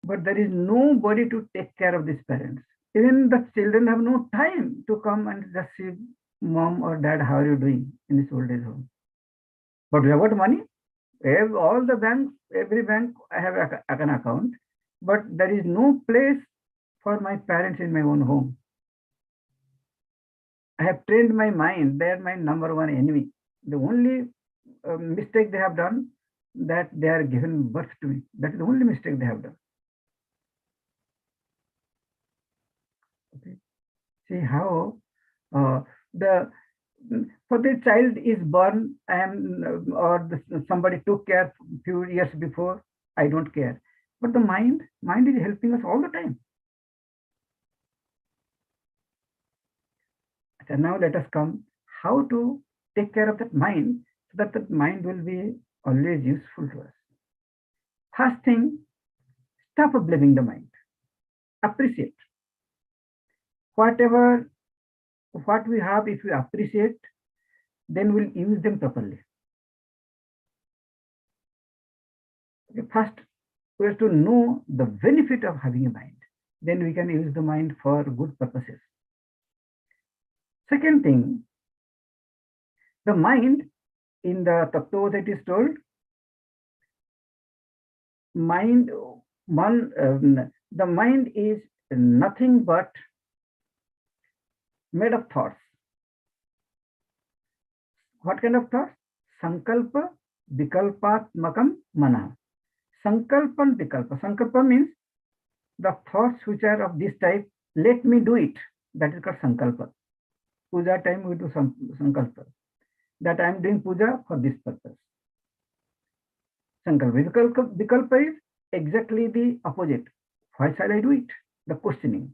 but there is nobody to take care of these parents. Even the children have no time to come and just see mom or dad, how are you doing in this old age home? But we have got money. All the banks, every bank, I have an account, but there is no place for my parents in my own home. I have trained my mind. They are my number one enemy. The only mistake they have done, that they are given birth to me. That is the only mistake they have done. Okay. See how for the child is born and somebody took care few years before, I don't care. But the mind is helping us all the time. So now let us come how to take care of that mind so that that mind will be always useful to us. First thing, stop blaming the mind. Appreciate. What we have, if we appreciate, then we'll use them properly. Okay, first, we have to know the benefit of having a mind. Then we can use the mind for good purposes. Second thing, the mind, in the Tattva that is told, the mind is nothing but made of thoughts. What kind of thoughts? Sankalpa, Vikalpatmakam, Mana. Sankalpa and Vikalpa. Sankalpa means the thoughts which are of this type, let me do it. That is called Sankalpa. Puja time we do Sankalpa. That I am doing puja for this purpose. Sankalpa. Vikalpa is exactly the opposite. Why shall I do it? The questioning.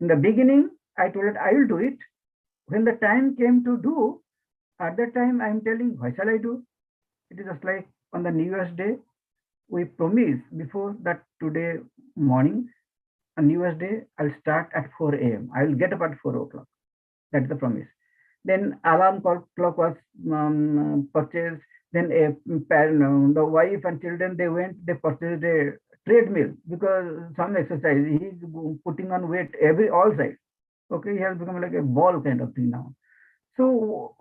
In the beginning, I told it I will do it. When the time came to do, at that time I am telling, why shall I do? It is just like on the New Year's Day, we promise before that today morning, on New Year's Day, I'll start at 4 a.m. I will get up at 4 o'clock. That's the promise. Then alarm clock was purchased. Then the wife and children, they purchased a treadmill because some exercise, he's putting on weight all sides. Okay, he has become like a ball kind of thing now. So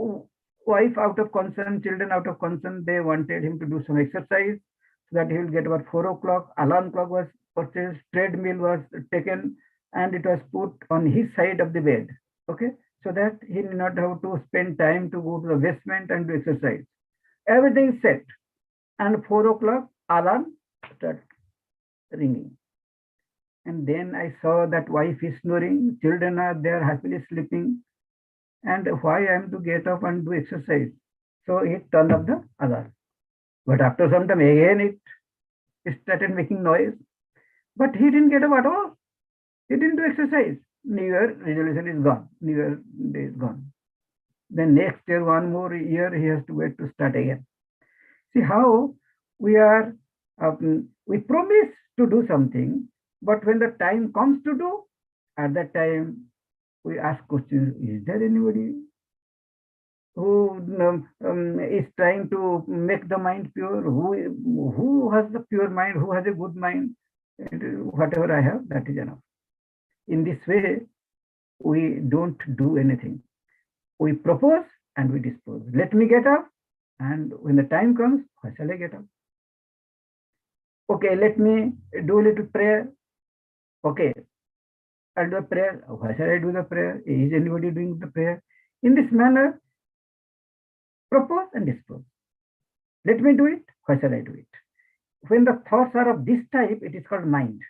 wife out of concern, children out of concern, they wanted him to do some exercise so that he will get about 4 o'clock. Alarm clock was purchased, treadmill was taken, and it was put on his side of the bed. Okay, so that he did not have to spend time to go to the basement and do exercise. Everything is set, and 4 o'clock alarm started ringing. And then I saw that wife is snoring, children are there happily sleeping, and why I am to get up and do exercise? So he turned off the alarm. But after some time again it started making noise. But he didn't get up at all. He didn't do exercise. New Year resolution is gone. New Year day is gone. Then next year, one more year, he has to wait to start again. See how we are, we promise to do something, but when the time comes to do, at that time, we ask questions, is there anybody who is trying to make the mind pure? Who has the pure mind? Who has a good mind? And whatever I have, that is enough. In this way, we don't do anything. we propose and we dispose. Let me get up, and when the time comes, why shall I get up? Okay, let me do a little prayer. Okay, I'll do a prayer. Why shall I do the prayer? Is anybody doing the prayer? In this manner, propose and dispose. Let me do it. Why shall I do it? When the thoughts are of this type, it is called mind.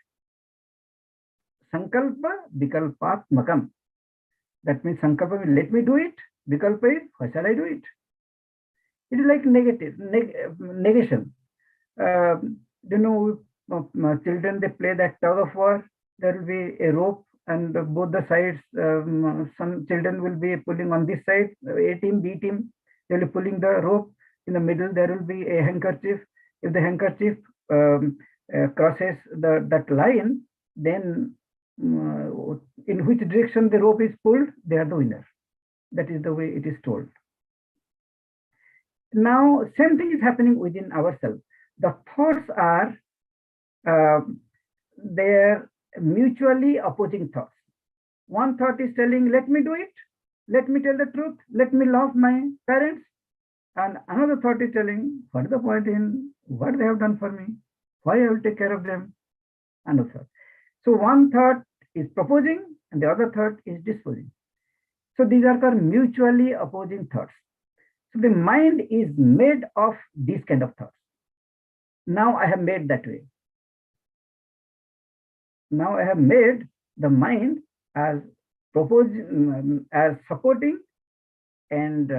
Sankalpa vikalpatmakam. That means sankalpa means let me do it. Vikalpa is why shall I do it? It is like negation. Children, they play that tug of war. There will be a rope and both the sides, some children will be pulling on this side, A team, B team, they will be pulling the rope. In the middle, there will be a handkerchief. If the handkerchief crosses that line, then in which direction the rope is pulled, they are the winner. That is the way it is told. Now, same thing is happening within ourselves. The thoughts are, they're mutually opposing thoughts. One thought is telling, let me do it. Let me tell the truth. Let me love my parents. And another thought is telling, what is the point in what they have done for me? Why I will take care of them? Another thought. So one thought is proposing and the other thought is disposing. So these are called mutually opposing thoughts. So the mind is made of these kind of thoughts. Now I have made that way. Now I have made the mind as proposing, as supporting and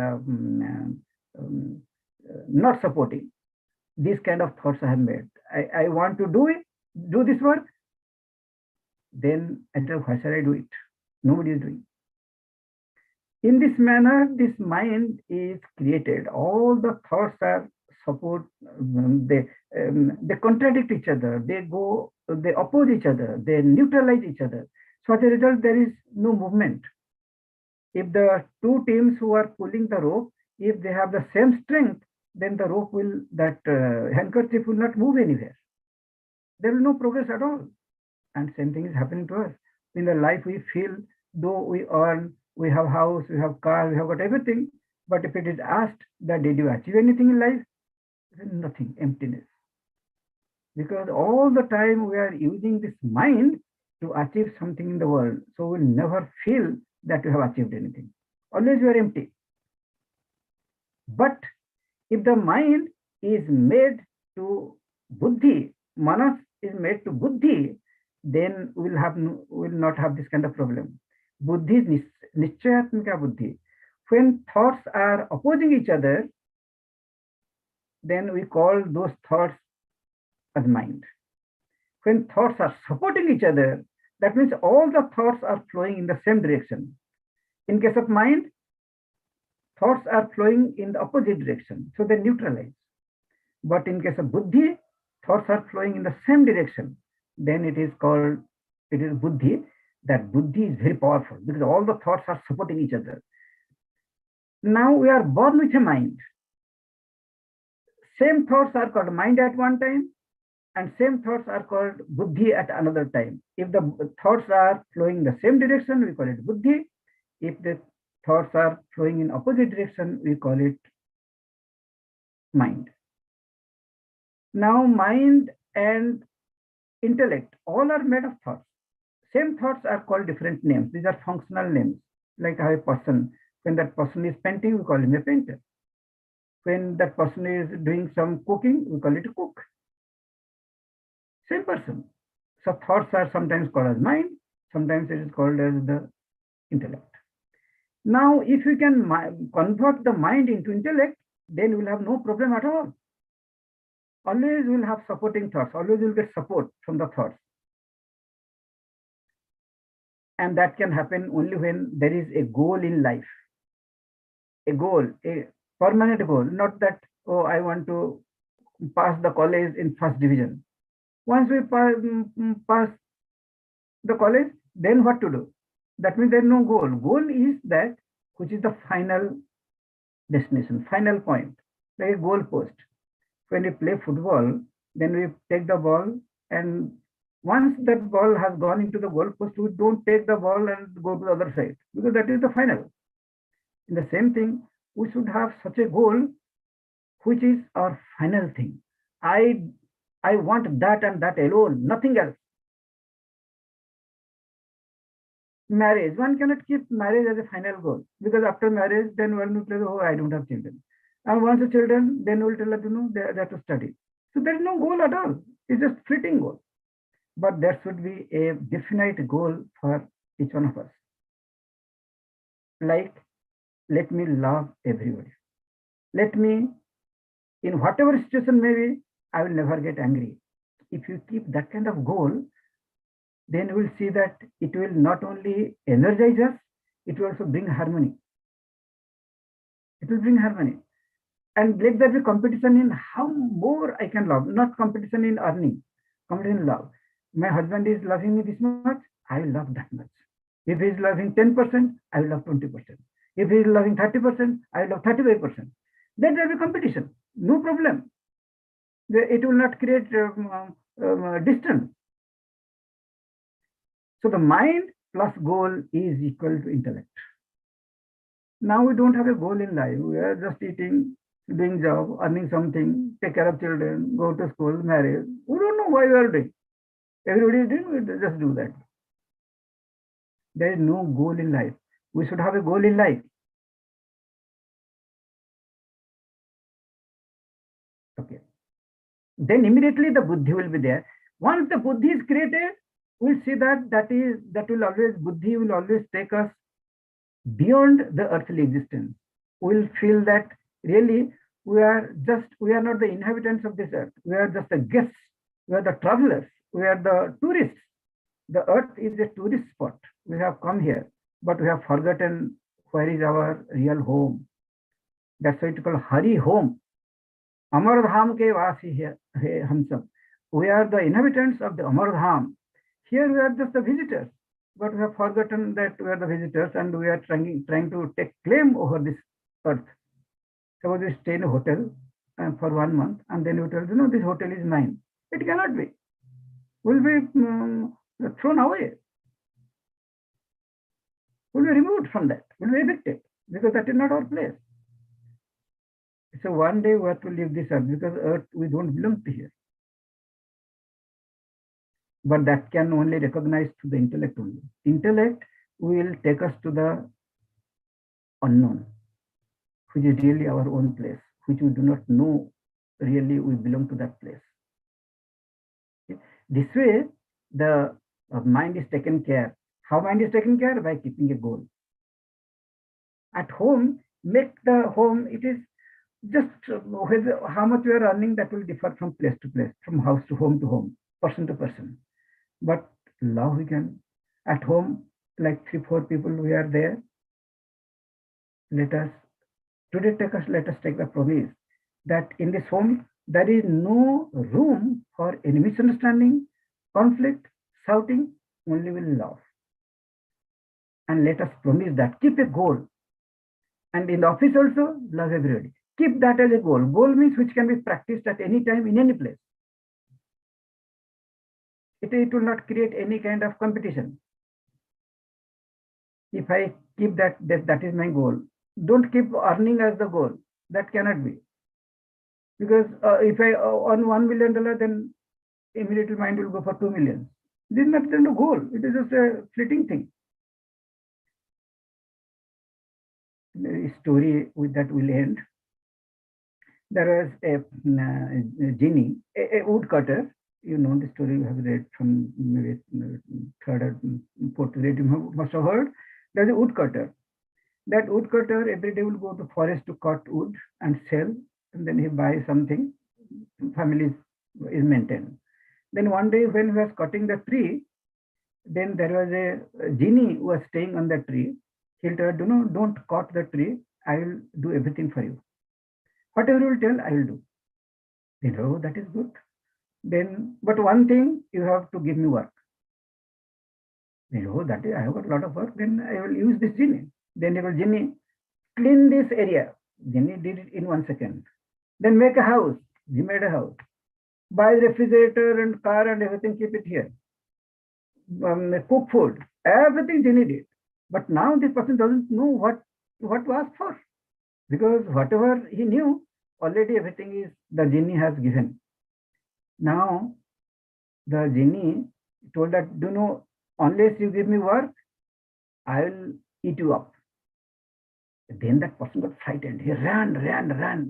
not supporting. These kind of thoughts I have made. I want to do this work. Then I tell, why shall I do it? Nobody is doing. In this manner, this mind is created. All the thoughts are support. They contradict each other. They oppose each other. They neutralize each other. So as a result, there is no movement. If the two teams who are pulling the rope, if they have the same strength, then the rope will, that handkerchief will not move anywhere. There will no progress at all. And same thing is happening to us. In the life we feel, though we earn, we have house, we have car, we have got everything. But if it is asked that did you achieve anything in life? Nothing, emptiness. Because all the time we are using this mind to achieve something in the world. So we'll never feel that we have achieved anything. Always we are empty. But if the mind is made to buddhi, manas is made to buddhi, then we'll not have this kind of problem. Buddhi is nischayatmika buddhi. When thoughts are opposing each other, then we call those thoughts as mind. When thoughts are supporting each other, that means all the thoughts are flowing in the same direction. In case of mind, thoughts are flowing in the opposite direction, so they neutralize. But in case of buddhi, thoughts are flowing in the same direction. Then it is buddhi. That buddhi is very powerful because all the thoughts are supporting each other. Now we are born with a mind. Same thoughts are called mind at one time, and same thoughts are called buddhi at another time. If the thoughts are flowing in the same direction, we call it buddhi. If the thoughts are flowing in opposite direction, we call it mind. Now mind and intellect, all are made of thoughts. Same thoughts are called different names. These are functional names. Like a person, when that person is painting, we call him a painter. When that person is doing some cooking, we call it a cook. Same person. So thoughts are sometimes called as mind, sometimes it is called as the intellect. Now, if you can convert the mind into intellect, then we'll have no problem at all. Always we'll have supporting thoughts. Always we'll get support from the thoughts. And that can happen only when there is a goal in life. A goal, a permanent goal, not that, oh, I want to pass the college in first division. Once we pass the college, then what to do? That means there is no goal. Goal is that which is the final destination, final point, like a goal post. When we play football, then we take the ball, and once that ball has gone into the goal post, we don't take the ball and go to the other side because that is the final. In the same thing, we should have such a goal, which is our final thing. I want that and that alone, nothing else. Marriage, one cannot keep marriage as a final goal, because after marriage, then one will tell, oh, I don't have children. And once the children, then we'll tell, they have to study. So there is no goal at all. It's just fleeting goal. But there should be a definite goal for each one of us. Like, let me love everybody. Let me, in whatever situation maybe, I will never get angry. If you keep that kind of goal, then you will see that it will not only energize us, it will also bring harmony. It will bring harmony. And let there be competition in how more I can love, not competition in earning, competition in love. My husband is loving me this much, I will love that much. If he is loving 10%, I will love 20%. If he is loving 30%, I will love 35%. Then there will be competition, no problem. It will not create distance. So the mind plus goal is equal to intellect. Now we don't have a goal in life. We are just eating, doing job, earning something, take care of children, go to school, marry. We don't know why we are doing. Everybody is doing, we just do that. There is no goal in life. We should have a goal in life. Okay. Then immediately the buddhi will be there. Once the buddhi is created, we'll see buddhi will always take us beyond the earthly existence. We'll feel that really we are not the inhabitants of this earth. We are just the guests. We are the travelers. We are the tourists. The earth is a tourist spot. We have come here, but we have forgotten where is our real home. That's why it's called Hari Home. Amar Dham ke vasi hai hum sab. We are the inhabitants of the Amar Dham. Here we are just the visitors, but we have forgotten that we are the visitors and we are trying to take claim over this earth. Suppose we stay in a hotel for 1 month and then you tell, this hotel is mine. It cannot be. We'll be thrown away. We'll be removed from that. We'll be evicted because that is not our place. So one day we have to leave this earth because earth, we don't belong to here. But that can only recognize to the intellect only. Intellect will take us to the unknown, which is really our own place, which we do not know really we belong to that place. Okay. This way, the mind is taken care. How mind is taken care? By keeping a goal. At home, make the home, it is just how much we are earning, that will differ from place to place, from house to home, person to person. But love we can, at home, like 3-4 people we are there. Let us take the promise that in this home, there is no room for any misunderstanding, conflict, shouting, only will love. And let us promise that, keep a goal. And in the office also, love everybody. Keep that as a goal. Goal means which can be practiced at any time, in any place. It will not create any kind of competition. If I keep that is my goal. Don't keep earning as the goal. That cannot be. Because if I earn $1 million, then immediately mind will go for 2 million. This is not the goal. It is just a fleeting thing. The story with that will end. There was a genie, a woodcutter. You know the story, you have read from maybe third or fourth grade, you must have heard. There's a woodcutter. That woodcutter every day will go to forest to cut wood and sell, and then he buys something, family is maintained. Then one day when he was cutting the tree, then there was a genie who was staying on the tree. He'll tell, don't cut the tree, I will do everything for you. Whatever you will tell, I will do. That is good. Then, but one thing, you have to give me work. That is, I have got a lot of work, then I will use this genie. Then he will, genie, clean this area. Genie did it in 1 second. Then make a house. He made a house. Buy refrigerator and car and everything, keep it here. Cook food. Everything genie did. But now this person doesn't know what what to ask for? Because whatever he knew, already everything is the genie has given. Now the genie told that, do you know, unless you give me work, I will eat you up. Then that person got frightened. He ran.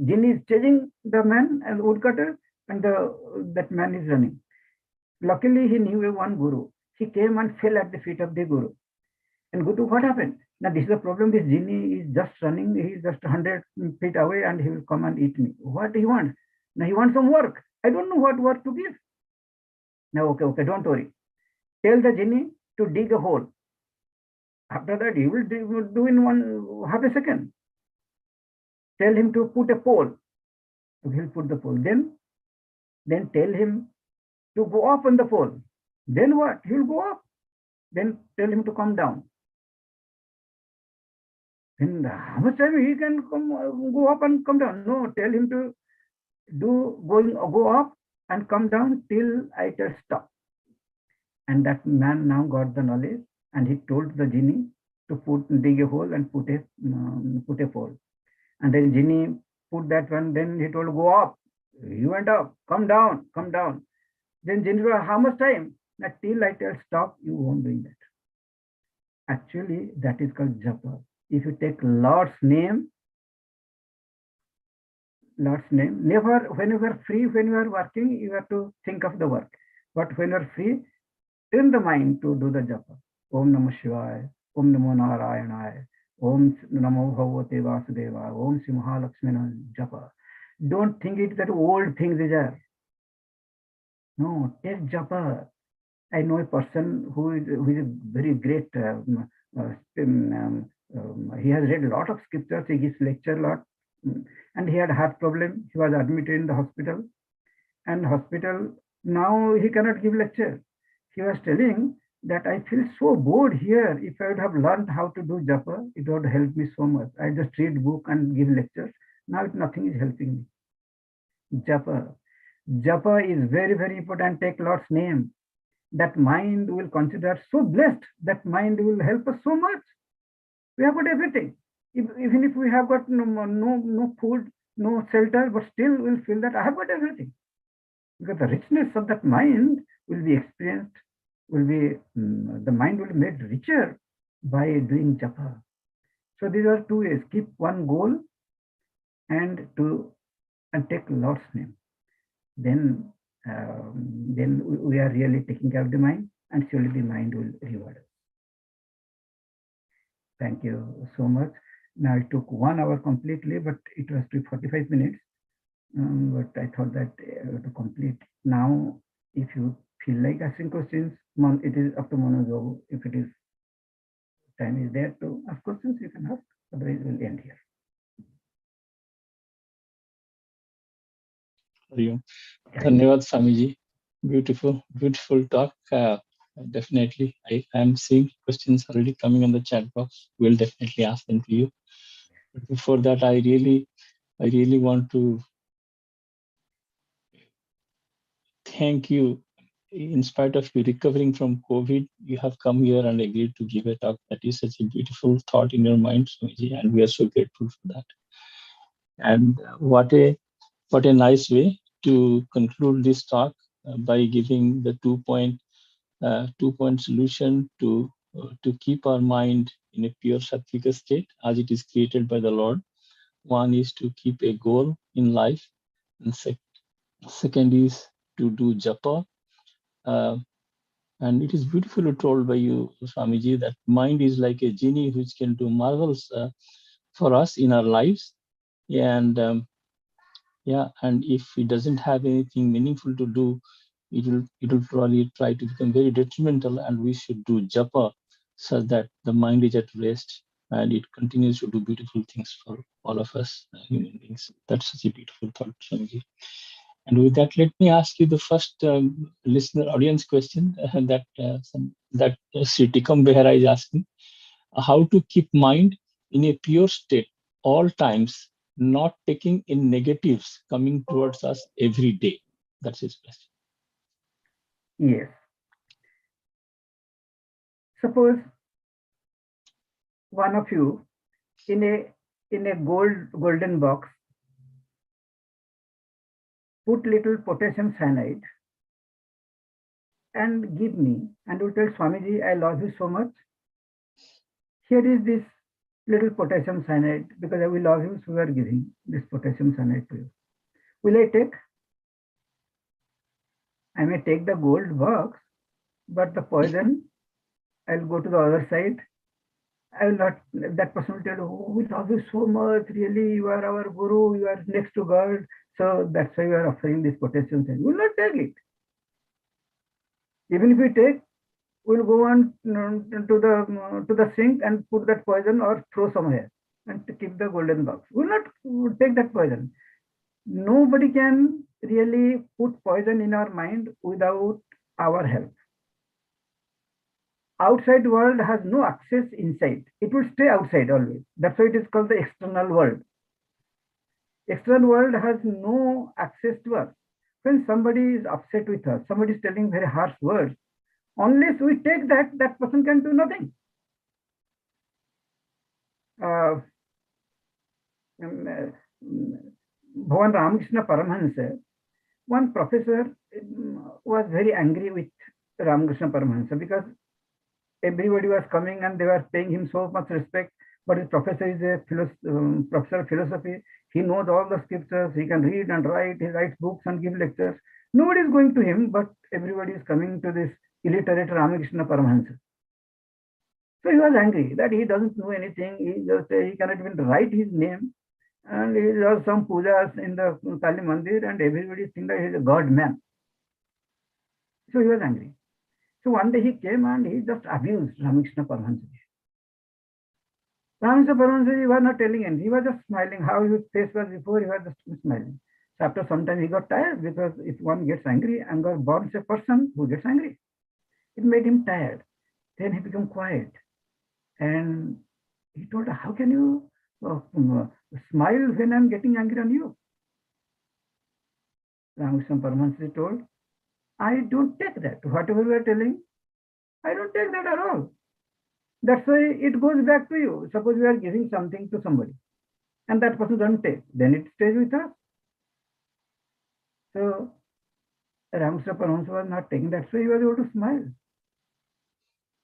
Genie is chasing the man and the woodcutter, and that man is running. Luckily, he knew one guru. He came and fell at the feet of the guru. And Guru, what happened? Now, this is the problem. This genie is just running. He is just 100 feet away and he will come and eat me. What do you want? Now, he wants some work. I don't know what work to give. Now, okay, don't worry. Tell the genie to dig a hole. After that, he will do in half a second. Tell him to put a pole. So he'll put the pole. Then tell him to go up on the pole. Then what? He'll go up. Then tell him to come down. Then how much time he can go up and come down? No, tell him to go up and come down till I tell stop. And that man now got the knowledge, and he told the genie to dig a hole and put a pole. And then genie put that one. Then he told, go up. He went up. Come down. Then genie told, how much time? Now, till I tell stop, you won't do that. Actually, that is called japa. If you take Lord's name, never, when you are free, when you are working, you have to think of the work. But when you are free, turn the mind to do the japa. Om Namah Shivaya, Om Namo Narayanaya, Om Namo Bhagavate Vasudeva, Om Sri Mahalakshmi japa. Don't think it that old things is there. No, take japa. I know a person who is a very great, he has read a lot of scriptures, he gives lecture a lot, and he had heart problem. He was admitted in the hospital, and now he cannot give lecture. He was telling that I feel so bored here. If I would have learned how to do japa, it would help me so much. I just read book and give lectures. Now nothing is helping me. Japa is very, very important. Take Lord's name. That mind will consider so blessed. That mind will help us so much. We have got everything. Even if we have got no food, no shelter, but still we'll feel that I have got everything. Because the richness of that mind will be experienced, the mind will be made richer by doing japa. So these are two ways: keep one goal and take Lord's name. Then we are really taking care of the mind, and surely the mind will reward us. Thank you so much. Now it took 1 hour completely, but it was to 45 minutes. But I thought that to complete now, if you feel like asking questions, it is up to Monojob. If it is time is there to ask questions, you can ask. Otherwise, we'll end here. Dhanyavad Swamiji. Beautiful talk. Definitely, I am seeing questions already coming on the chat box. We'll definitely ask them to you. But before that, I really want to thank you. In spite of you recovering from COVID, you have come here and agreed to give a talk. That is such a beautiful thought in your mind, Swamiji, and we are so grateful for that. And what a nice way to conclude this talk by giving the 2-point solution to keep our mind in a pure sattvika state as it is created by the Lord. One is to keep a goal in life, and second is to do japa. And it is beautifully told by you, Swamiji, that mind is like a genie which can do marvels for us in our lives. And and if it doesn't have anything meaningful to do, it will probably try to become very detrimental, and we should do japa so that the mind is at rest and it continues to do beautiful things for all of us human beings. That's such a beautiful thought, Swamiji. And with that, let me ask you the first listener audience question that Sri Tikam Behera is asking: how to keep mind in a pure state all times, not taking in negatives coming towards us every day? That's his question. Yes. Suppose one of you in a golden box, put little potassium cyanide and give me, and will tell Swamiji, I love you so much. Here is this little potassium cyanide, because I will love you, so we are giving this potassium cyanide to you. Will I take? I may take the gold box, but the poison, I'll go to the other side. I will not, that person will tell, oh, we love you so much, really, you are our guru, you are next to God. So that's why you are offering this potassium cyanide. We will not take it. Even if we take, we'll go on to the sink and put that poison or throw somewhere and to keep the golden box. We'll not take that poison. Nobody can really put poison in our mind without our help. Outside world has no access inside. It will stay outside always. That's why it is called the external world. External world has no access to us. When somebody is upset with us, somebody is telling very harsh words, unless we take that, that person can do nothing. Bhavan Ramakrishna Paramahansa, one professor was very angry with Ramakrishna Paramahansa because everybody was coming and they were paying him so much respect. But his professor is a professor of philosophy. He knows all the scriptures. He can read and write. He writes books and gives lectures. Nobody is going to him, but everybody is coming to this illiterate Ramakrishna Paramahansa. So he was angry that he doesn't know anything. He cannot even write his name. And he does some pujas in the Kali Mandir, and everybody thinks that he is a God man. So he was angry. So one day he came and he just abused Ramakrishna Paramahansa. Ramakrishna Paramahansa was not telling anything. He was just smiling. How his face was before, he was just smiling. So after some time he got tired, because if one gets angry, anger burns a person who gets angry. It made him tired. Then he became quiet. And he told her, how can you smile when I'm getting angry on you? Ramakrishna Paramahansa told, I don't take that. Whatever you are telling, I don't take that at all. That's why it goes back to you. Suppose we are giving something to somebody and that person doesn't take, then it stays with us. So Ramakrishna Paramahansa was not taking, that's why he was able to smile.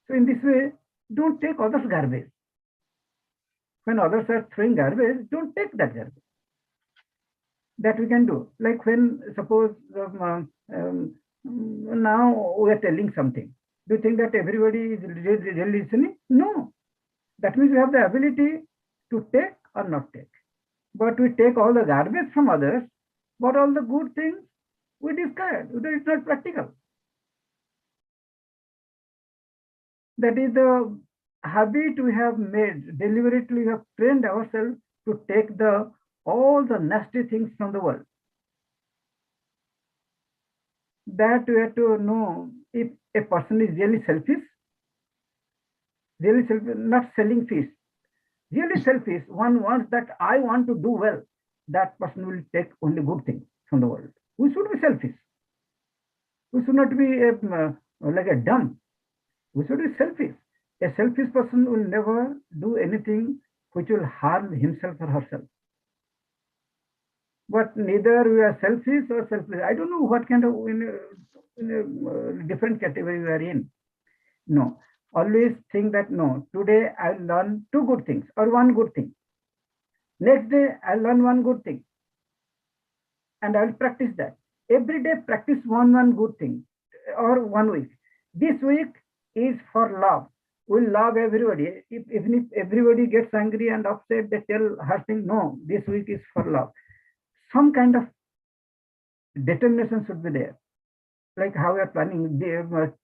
So in this way, don't take others' garbage. When others are throwing garbage, don't take that garbage. That we can do. Like when, suppose, now we are telling something. Do you think that everybody is really listening? No. That means we have the ability to take or not take. But we take all the garbage from others, but all the good things we discard. It's not practical. That is the habit we have made. Deliberately we have trained ourselves to take all the nasty things from the world. That we have to know if a person is really selfish, not selling fish, really selfish, one wants that I want to do well, that person will take only good things from the world. We should be selfish. We should not be like a dumb. We should be selfish. A selfish person will never do anything which will harm himself or herself. But neither we are selfish or selfless. I don't know what kind of in a different category we are in. No, always think that no, today I'll learn 2 good things or 1 good thing. Next day I'll learn 1 good thing and I'll practice that. Every day practice one good thing or 1 week. This week is for love. We'll love everybody. Even if everybody gets angry and upset, they tell her thing, no, this week is for love. Some kind of determination should be there. Like how we are planning.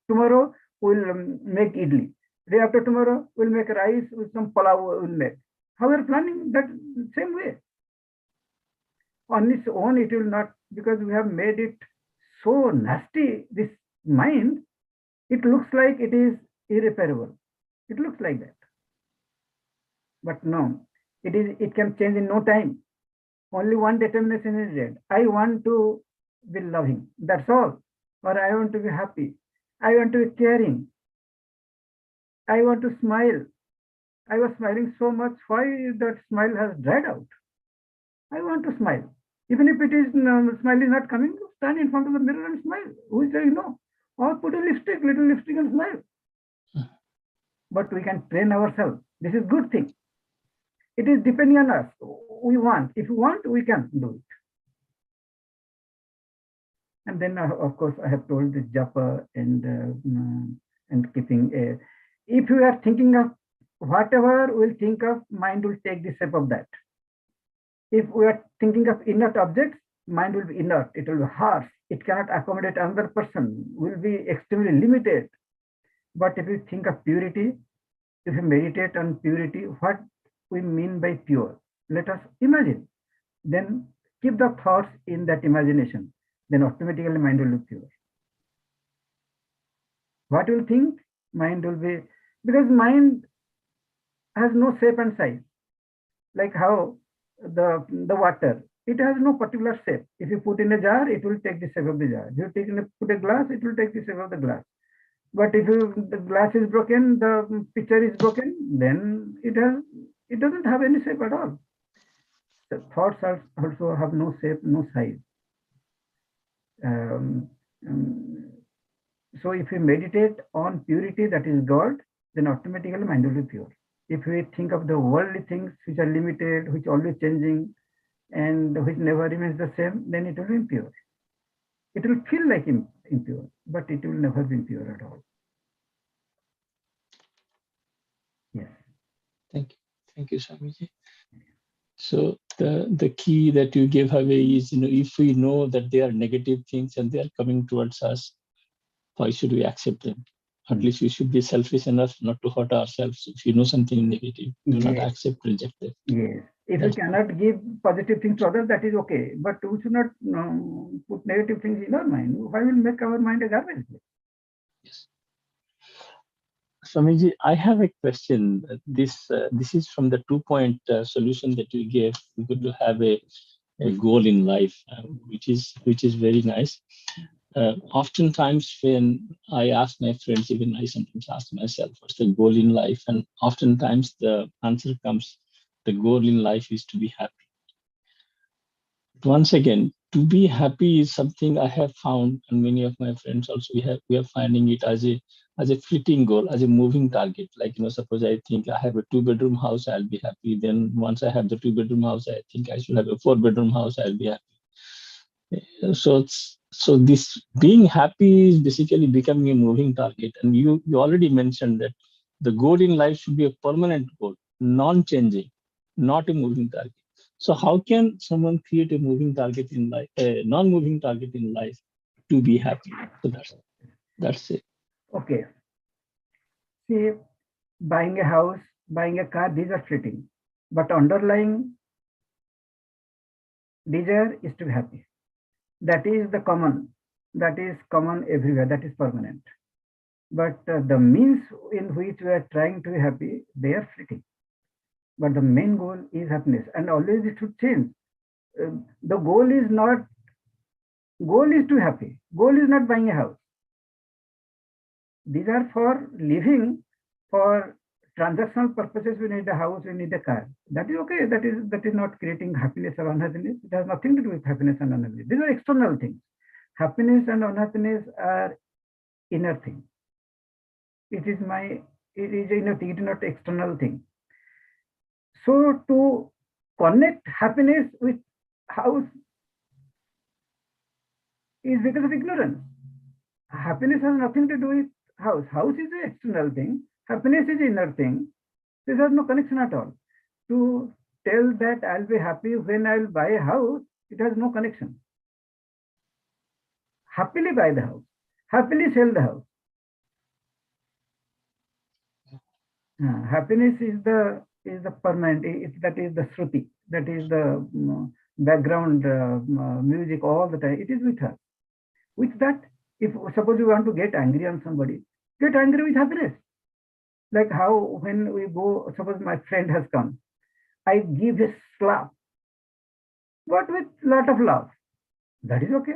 Tomorrow we'll make idli. Day after tomorrow we'll make rice with some palav we'll make. How we are planning that same way. On its own it will not, because we have made it so nasty, this mind, it looks like it is irreparable. It looks like that. But no, it can change in no time. Only one determination is needed. I want to be loving. That's all. Or I want to be happy. I want to be caring. I want to smile. I was smiling so much. Why that smile has dried out? I want to smile. Even if it is smile is not coming, stand in front of the mirror and smile. Who is saying no? Or put a lipstick, little lipstick and smile. But we can train ourselves. This is good thing. It is depending on us. We want. If we want, we can do it. And then, of course, I have told the japa and keeping a. If you are thinking of whatever we'll think of, mind will take the shape of that. If we are thinking of inert objects, mind will be inert. It will be harsh. It cannot accommodate another person. Will be extremely limited. But if you think of purity, if you meditate on purity, what we mean by pure? Let us imagine. Then keep the thoughts in that imagination. Then automatically mind will be pure. What you think? Mind will be, because mind has no shape and size. Like how the water, it has no particular shape. If you put in a jar, it will take the shape of the jar. If you put a glass, it will take the shape of the glass. But if the glass is broken, the pitcher is broken, then it doesn't have any shape at all. The thoughts also have no shape, no size. So if we meditate on purity, that is God, then automatically mind will be pure. If we think of the worldly things which are limited, which are always changing, and which never remains the same, then it will be impure. It will feel like impure, but it will never be impure at all. Yes. Thank you, Swamiji. So the key that you gave away is, if we know that they are negative things and they are coming towards us, why should we accept them? At least we should be selfish enough not to hurt ourselves. If you know something negative, do not accept, reject it. Yes. If we cannot give positive things to others, that is okay. But we should not put negative things in our mind. Why will make our mind a garbage? Yes. Swamiji, I have a question. This is from the 2-point solution that you gave. We could have a goal in life, which is very nice. Oftentimes when I ask my friends, even I sometimes ask myself, what's the goal in life? And oftentimes the answer comes, the goal in life is to be happy. Once again, to be happy is something I have found, and many of my friends also, we are finding it as a fleeting goal, as a moving target. Like, suppose I think I have a 2-bedroom house, I'll be happy. Then once I have the 2-bedroom house, I think I should have a 4-bedroom house, I'll be happy. So this being happy is basically becoming a moving target. And you already mentioned that the goal in life should be a permanent goal, non-changing, not a moving target. So how can someone create a moving target in life, a non-moving target in life, to be happy? So that's it. Okay. See, buying a house, buying a car, these are fleeting. But underlying desire is to be happy. That is the common. That is common everywhere. That is permanent. But the means in which we are trying to be happy, they are fleeting. But the main goal is happiness, and always it should change. The goal is to be happy. Goal is not buying a house. These are for living, for transactional purposes. We need a house, we need a car. That is okay. That is not creating happiness or unhappiness. It has nothing to do with happiness and unhappiness. These are external things. Happiness and unhappiness are inner thing. It is inner thing. It is not external thing. So to connect happiness with house is because of ignorance. Happiness has nothing to do with house. House is an external thing. Happiness is an inner thing. This has no connection at all. To tell that I'll be happy when I'll buy a house, it has no connection. Happily buy the house. Happily sell the house. Happiness is the permanent. That is the Shruti. That is the background music all the time. It is with her. With that, if suppose you want to get angry on somebody, get angry with happiness. Like how when we go, suppose my friend has come, I give a slap, but with lot of love. That is okay.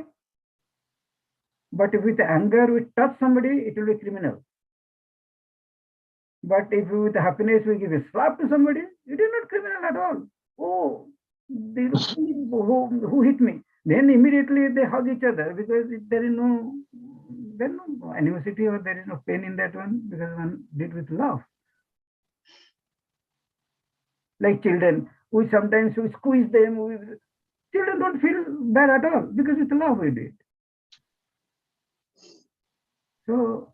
But if with anger we touch somebody, it will be criminal. But if with happiness we give a slap to somebody, it is not criminal at all. Oh, who hit me? Then immediately they hug each other because there is no animosity or there is no pain in that one because one did with love. Like children, we sometimes squeeze them. Children don't feel bad at all because with love we do it. So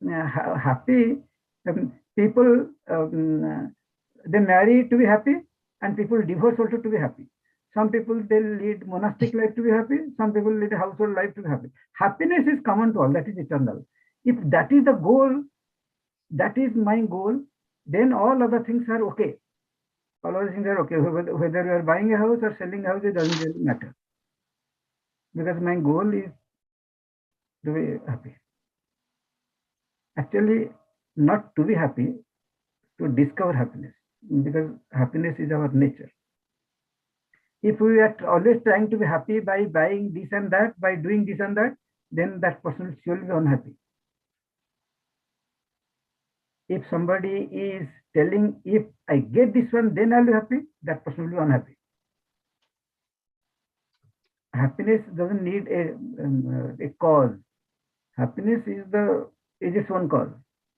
happy people, they marry to be happy, and people divorce also to be happy. Some people they lead monastic life to be happy. Some people lead a household life to be happy. Happiness is common to all. That is eternal. If that is the goal, that is my goal, then all other things are okay. All other things are okay. Whether you are buying a house or selling a house, it doesn't really matter. Because my goal is to be happy. Actually, not to be happy, to discover happiness, because happiness is our nature. If we are always trying to be happy by buying this and that, by doing this and that, then that person will surely be unhappy. If somebody is telling, if I get this one, then I'll be happy, that person will be unhappy. Happiness doesn't need a cause. Happiness is its own cause.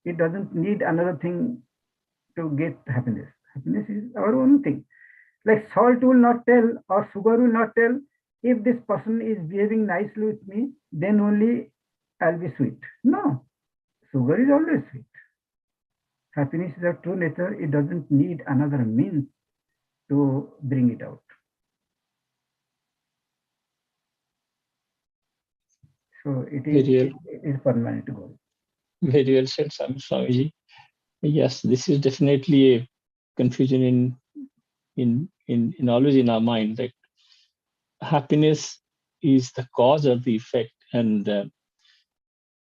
It doesn't need another thing to get happiness. Happiness is our own thing. Like salt will not tell or sugar will not tell if this person is behaving nicely with me, then only I'll be sweet. No, sugar is always sweet. Happiness is our true nature. It doesn't need another means to bring it out. So it is permanent goal. Very well said, Swamiji. Yes, this is definitely a confusion in always in our mind. Like happiness is the cause or the effect, and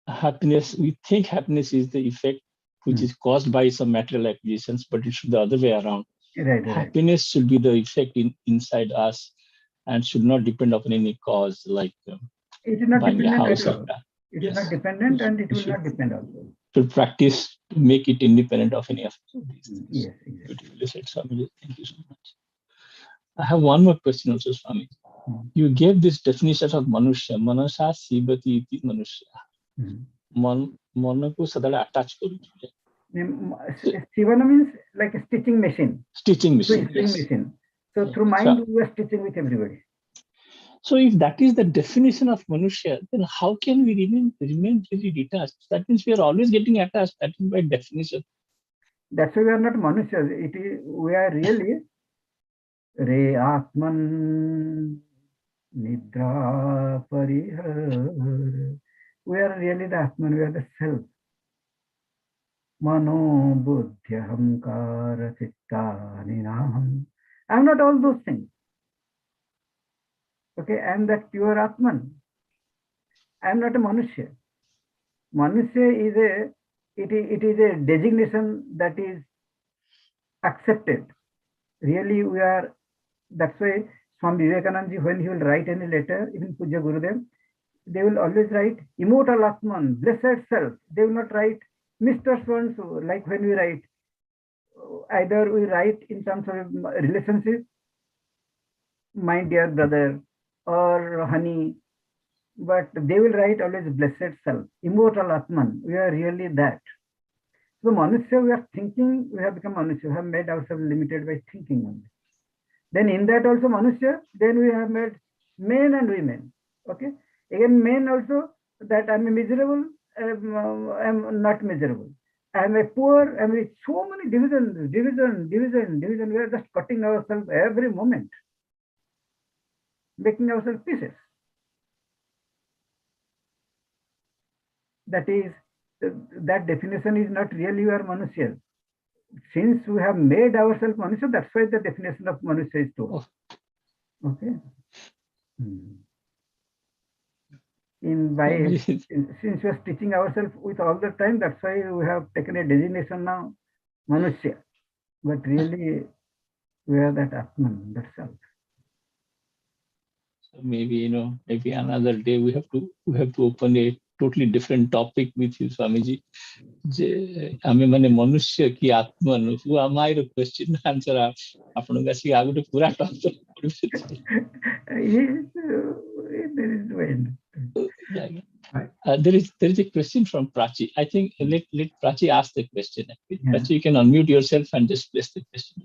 happiness, we think happiness is the effect which is caused by some material acquisitions, but it should be the other way around. Right. Happiness should be the effect inside us and should not depend upon any cause, like it is not buying a house. It is not dependent, and it will not depend also. To practice to make it independent of any of these things. Yes, exactly. Beautifully said, Swami. Thank you so much. I have one more question also, Swami. You gave this definition of Manushya. Manasha Sibati iti Manushya. Manako sadala attach kuru. Sivana means like a stitching machine. Stitching machine. Stitching machine. So through mind, we are stitching with everybody. So if that is the definition of Manushya, then how can we remain really detached? That means we are always getting attached. That is by definition. That's why we are not Manushya. We are really Re Atman Nidra Parihar. We are really the Atman, we are the self. Mano Buddhya Hamkara Chitta Ninaham. I am not all those things. Okay, I am that pure Atman. I am not a Manushya. Manushya is it is a designation that is accepted. Really, we are. That's why Swami Vivekananda, when he will write any letter, even Puja Gurudev, they will always write immortal Atman, blessed self. They will not write Mr. So-and-so, like when we write. Either we write in terms of relationship, my dear brother, or honey, but they will write always blessed self, immortal Atman. We are really that. So Manushya, we are thinking, we have become Manushya, we have made ourselves limited by thinking only. Then in that also Manushya, then we have made men and women. Okay. Again, men also, that I am miserable, I am not miserable. I am a poor, I am rich. So many division. We are just cutting ourselves every moment, making ourselves pieces. That is, that definition is not really your Manushya. Since we have made ourselves Manushya, that's why the definition of Manushya is told. Okay. Since we are stitching ourselves with all the time, that's why we have taken a designation now, Manushya. But really, we are that Atman, that self. So maybe maybe another day we have to open a totally different topic with you, Swamiji. ଆମେ ମାନେ ମନୁଷ୍ୟ କି ଆତ୍ମା who am I ର question answer ଆପଣଙ୍କ ଆସିକି ଆଉ ଗୋଟେ ପୁରା ଟପିକ ପଡିଛି। There is no end. Yeah, yeah. There is a question from Prachi. I think let Prachi ask the question. Prachi, you can unmute yourself and just place the question.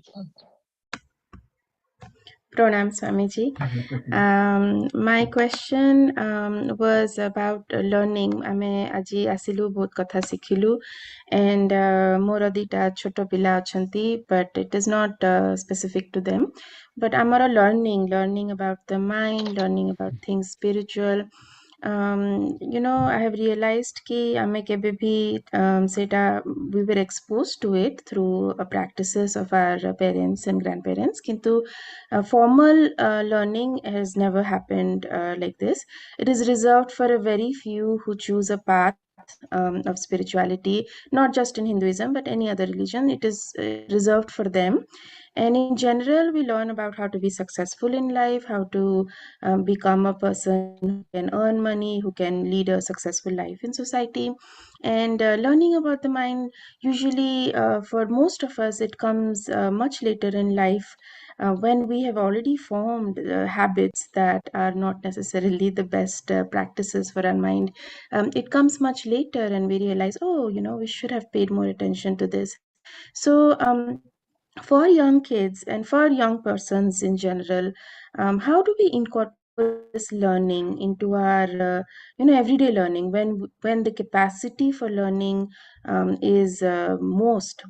Pranam Swamiji. My question was about learning. Ame aji asilu bahut katha sikhilu, and mora dita choto pila achanti, but it is not specific to them. But amara learning about the mind, learning about things spiritual. I have realized ki ame kebe bhi seta we were exposed to it through practices of our parents and grandparents. Kintu formal learning has never happened like this. It is reserved for a very few who choose a path of spirituality, not just in Hinduism but any other religion. It is reserved for them. And in general, we learn about how to be successful in life, how to become a person who can earn money, who can lead a successful life in society. And learning about the mind, usually for most of us, it comes much later in life, when we have already formed habits that are not necessarily the best practices for our mind. It comes much later and we realize, oh, we should have paid more attention to this. So for young kids and for young persons in general, how do we incorporate this learning into our everyday learning, when the capacity for learning is most?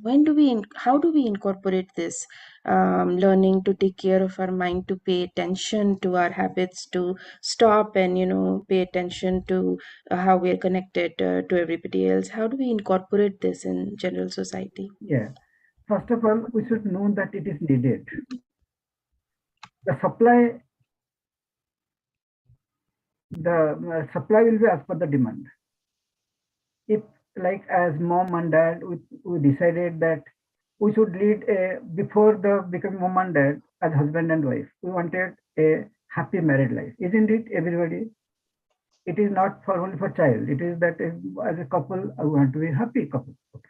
How do we incorporate this learning to take care of our mind, to pay attention to our habits, to stop and pay attention to how we are connected to everybody else? How do we incorporate this in general society? Yeah. First of all, we should know that it is needed. The supply will be as per the demand. If, like, as mom and dad, we decided that we should lead before becoming mom and dad, as husband and wife, we wanted a happy married life, isn't it, everybody? It is not only for child. It is that as a couple, I want to be happy couple. Okay.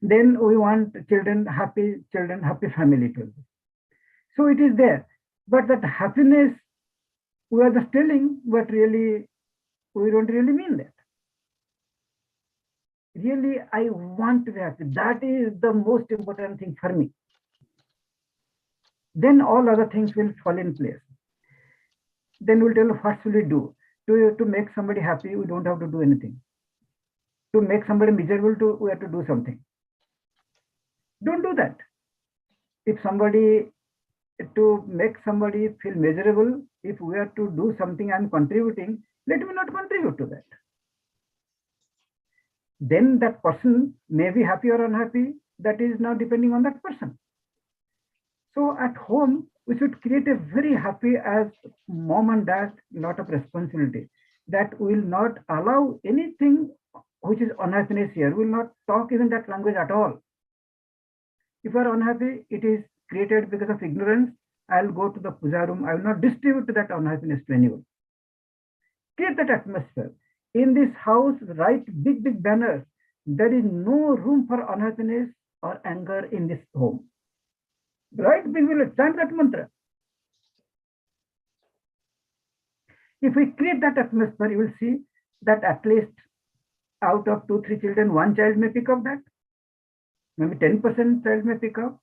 Then we want children, happy family too. So it is there. But that happiness, we are just telling, but really, we don't really mean that. Really, I want to be happy. That is the most important thing for me. Then all other things will fall in place. Then we'll tell you, what should we do? To make somebody happy, we don't have to do anything. To make somebody miserable, we have to do something. Don't do that. To make somebody feel miserable, if we are to do something I'm contributing, let me not contribute to that. Then that person may be happy or unhappy. That is now depending on that person. So at home, we should create a very happy, as mom and dad, lot of responsibility, that we will not allow anything which is unhappiness here. We will not talk even that language at all. If you are unhappy, it is created because of ignorance. I'll go to the puja room. I will not distribute that unhappiness to anyone. Create that atmosphere. In this house, write big banners. There is no room for unhappiness or anger in this home. Right? We will chant that mantra. If we create that atmosphere, you will see that at least out of 2-3 children, one child may pick up that. Maybe 10% child may pick up.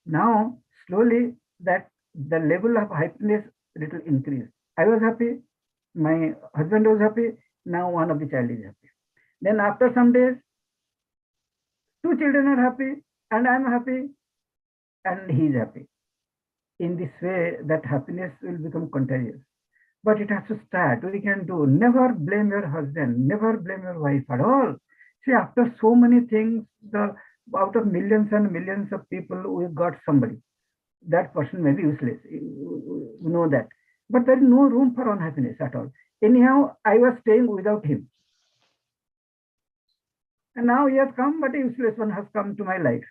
Now, slowly, that the level of happiness little increase. I was happy. My husband was happy. Now one of the child is happy. Then after some days, 2 children are happy and I am happy and he is happy. In this way, that happiness will become contagious. But it has to start. We can do. Never blame your husband. Never blame your wife at all. See, after so many things, out of millions and millions of people, we got somebody. That person may be useless. You know that. But there is no room for unhappiness at all. Anyhow, I was staying without him. And now he has come, but a useless one has come to my life.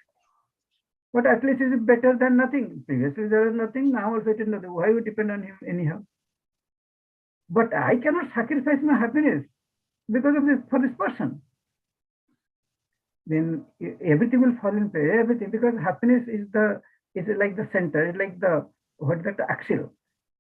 But at least it is better than nothing. Previously there was nothing, now also it is nothing. Why would depend on him anyhow? But I cannot sacrifice my happiness. because of this, for this person. Then everything will fall in place, everything, because happiness is like the center, it's like the axle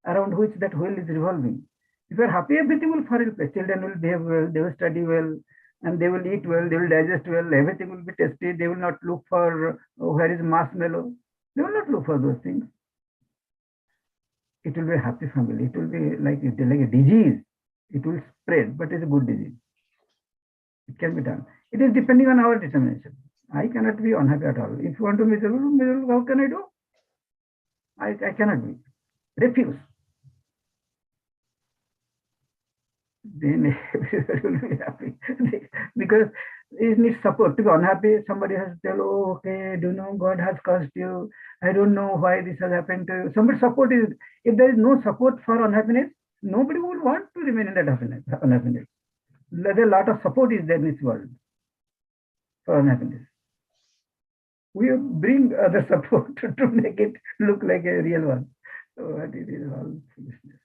around which that wheel is revolving. If you are happy, everything will fall in place. Children will behave well, they will study well, and they will eat well, they will digest well, everything will be tasty. They will not look for where is marshmallow. They will not look for those things. It will be a happy family. It will be like a disease. It will spread, but it's a good disease. It can be done. It is depending on our determination. I cannot be unhappy at all. If you want to be miserable, how can I do? I cannot be. Refuse. Then everybody will be happy. Because it needs support. To be unhappy, somebody has to tell, oh, okay, do you know God has caused you? I don't know why this has happened to you. Somebody support is, if there is no support for unhappiness, nobody would want to remain in that unhappiness. There a lot of support is there in this world for unhappiness. We bring other support to make it look like a real one. So it is all foolishness.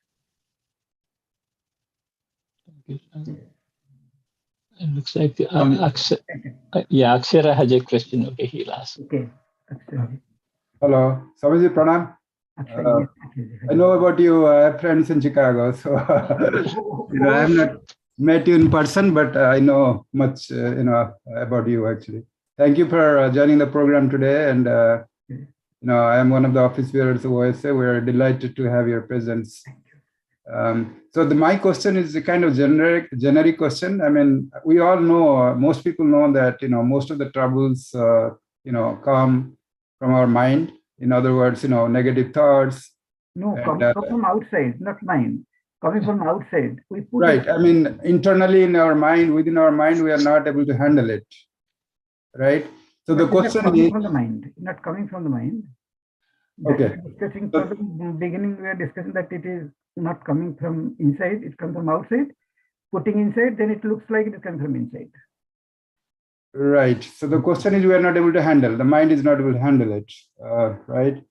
It looks like Akshara has a question. Okay, he'll ask. Okay. Hello, Swamiji Pranam. I know about you. I have friends in Chicago, so I have not met you in person, but I know much, about you actually. Thank you for joining the program today, and I am one of the office bearers of OSA. We are delighted to have your presence. So my question is a kind of generic question. I mean, we all know, most people know that most of the troubles come from our mind. In other words, negative thoughts. No, coming from outside, not mind. Coming from outside, we put right. I mean, internally in our mind, within our mind, we are not able to handle it. Right. So the question is from the mind, not coming from the mind. Okay. Discussing from the beginning, we are discussing that it is not coming from inside, it comes from outside. Putting inside, then it looks like it comes from inside. Right. So the question is, we are not able to handle. The mind is not able to handle it. Right.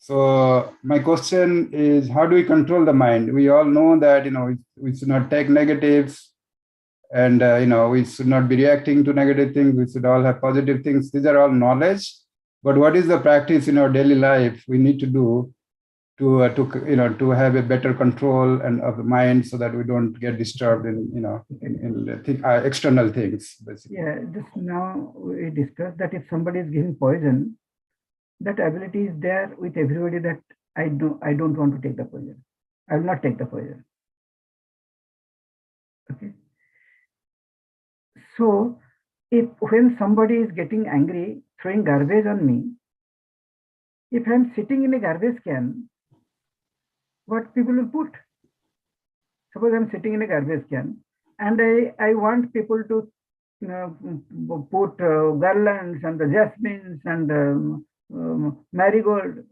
So my question is, how do we control the mind? We all know that we should not take negatives, and we should not be reacting to negative things. We should all have positive things. These are all knowledge. But what is the practice in our daily life we need to do to have a better control of the mind, so that we don't get disturbed in external things, basically. Yeah, just now we discussed that if somebody is giving poison, that ability is there with everybody, that I don't want to take the poison. I will not take the poison. Okay. So when somebody is getting angry, throwing garbage on me, if I'm sitting in a garbage can, what people will put? Suppose I'm sitting in a garbage can, and I want people to put garlands and the jasmines and marigold.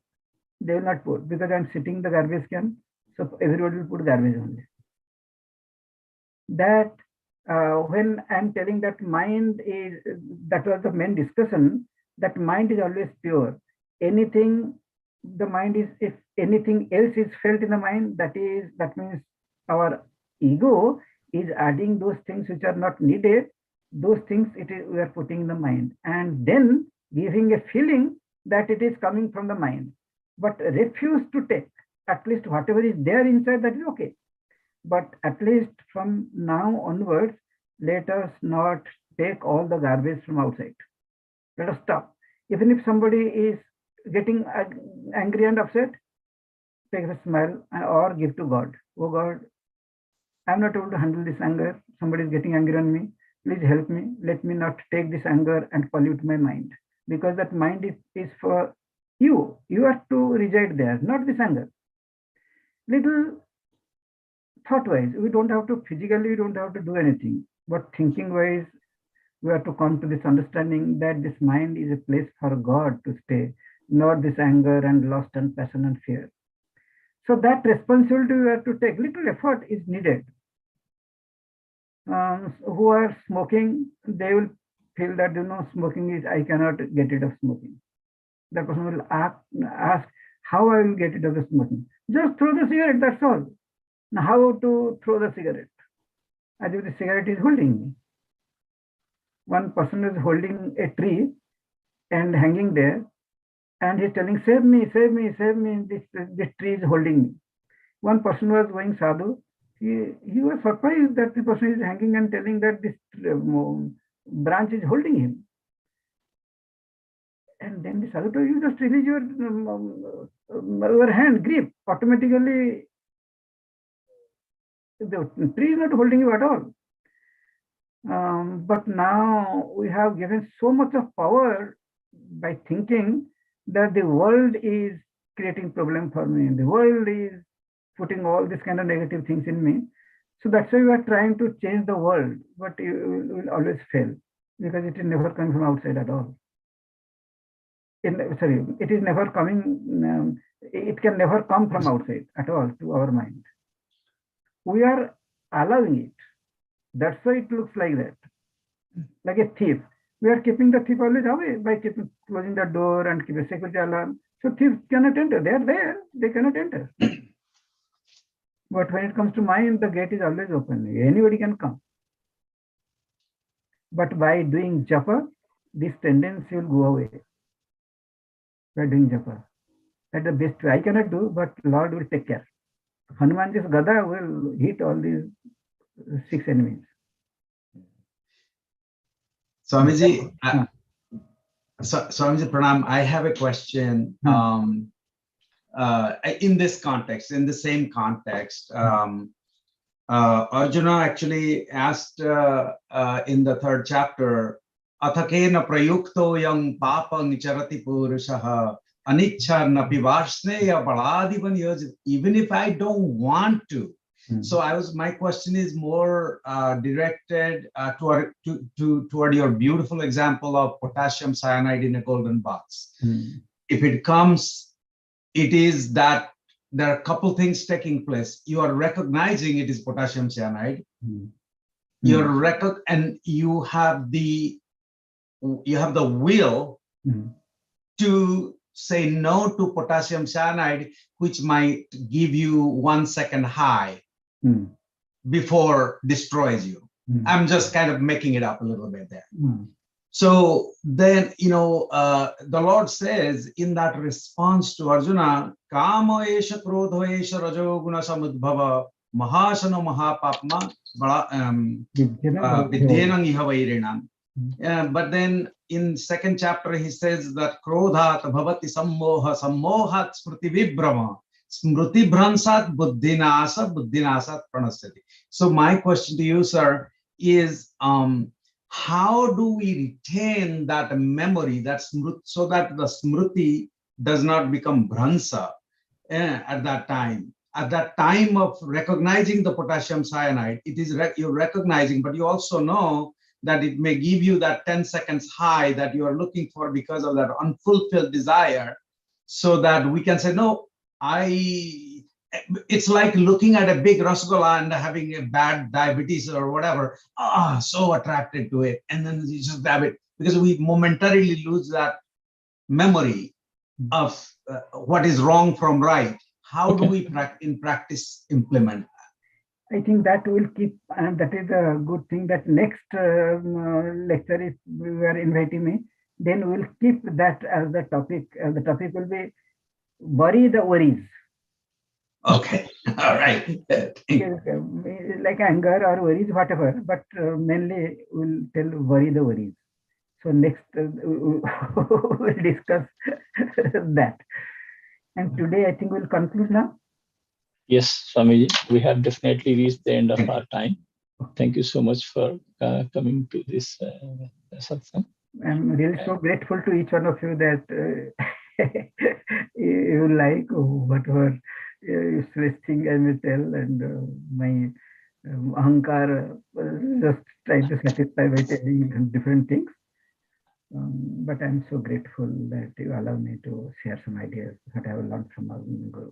They will not put, because I'm sitting in the garbage can. So everybody will put garbage only. That when I'm telling that mind is, that was the main discussion, that mind is always pure. Anything, the mind is, if anything else is felt in the mind, that means our ego is adding those things which are not needed. Those things we are putting in the mind, and then giving a feeling that it is coming from the mind, but refuse to take. At least whatever is there inside, that is okay. But at least from now onwards, let us not take all the garbage from outside. Let us stop. Even if somebody is getting angry and upset, take a smile or give to God. Oh God, I'm not able to handle this anger. Somebody is getting angry on me. Please help me. Let me not take this anger and pollute my mind. Because that mind is for you. You are to reside there, not this anger. Little thought-wise, we don't have to physically, we don't have to do anything. But thinking-wise, we have to come to this understanding that this mind is a place for God to stay, not this anger and lust and passion and fear. So that responsibility we have to take. Little effort is needed. Who are smoking, they will feel that, smoking is, I cannot get rid of smoking. The person will ask how I will get rid of the smoking. Just throw the cigarette, that's all. Now, how to throw the cigarette? as if the cigarette is holding me. One person is holding a tree and hanging there, and he's telling, save me, save me, save me, this tree is holding me. One person was going sadhu. He was surprised that the person is hanging and telling that this branch is holding him. And then the sadhu told, you just release your hand, grip. Automatically, the tree is not holding you at all. But now we have given so much of power by thinking that the world is creating problem for me. The world is putting all these kind of negative things in me. So that's why we are trying to change the world, but it will always fail because it is never coming from outside at all. It is never coming, it can never come from outside at all to our mind. We are allowing it. That's why it looks like that, like a thief. We are keeping the thief always away by closing the door and keep a security alarm. So thieves cannot enter. They are there. They cannot enter. But when it comes to mind, the gate is always open. Anybody can come. But by doing japa, this tendency will go away. By doing japa. That's the best way. I cannot do, but Lord will take care. Hanumanji's gada will hit all these 6 enemies. Swamiji, Swamiji Pranam, I have a question. In this context, in the same context, Arjuna actually asked in the 3rd chapter, Athakena prayukto yang papang charati purushaha anicharnapi varsneya baladivan yojit, even if I don't want to. So my question is more directed toward your beautiful example of potassium cyanide in a golden box. If it comes, it is that there are a couple things taking place. You are recognizing it is potassium cyanide. And you have the will to say no to potassium cyanide, which might give you 1 second high before destroys you. I'm just kind of making it up a little bit there. So then, the Lord says in that response to Arjuna, Kama esha krodho esha rajo guna samudbhava mahasana mahapapma vidyenang iha vairinam. But then in 2nd chapter, he says that krodhat bhavati sammohat smriti vibrama. Smriti bhransat buddhinasat pranasyati. So my question to you, sir, is how do we retain that memory, so that the smriti does not become bhransa at that time? At that time of recognizing the potassium cyanide, it is you're recognizing, but you also know that it may give you that 10 seconds high that you are looking for because of that unfulfilled desire, so that we can say, no, it's like looking at a big rasgulla and having a bad diabetes or whatever. So attracted to it. And then you just grab it because we momentarily lose that memory of what is wrong from right. How do we in practice implement that? I think that will keep, and that is a good thing that next lecture, if you are inviting me, then we'll keep that as the topic. The topic will be bury the worries. Okay, all right. Like anger or worries, whatever, but mainly we'll tell bury the worries. So next we'll discuss that. And today I think we'll conclude now. Yes, Swamiji, we have definitely reached the end of our time. Thank you so much for coming to this satsang. I'm really so grateful to each one of you that you like whatever useless thing I may tell, and my ahankar just trying to satisfy by telling different things. But I'm so grateful that you allow me to share some ideas that I have learned from our Guru.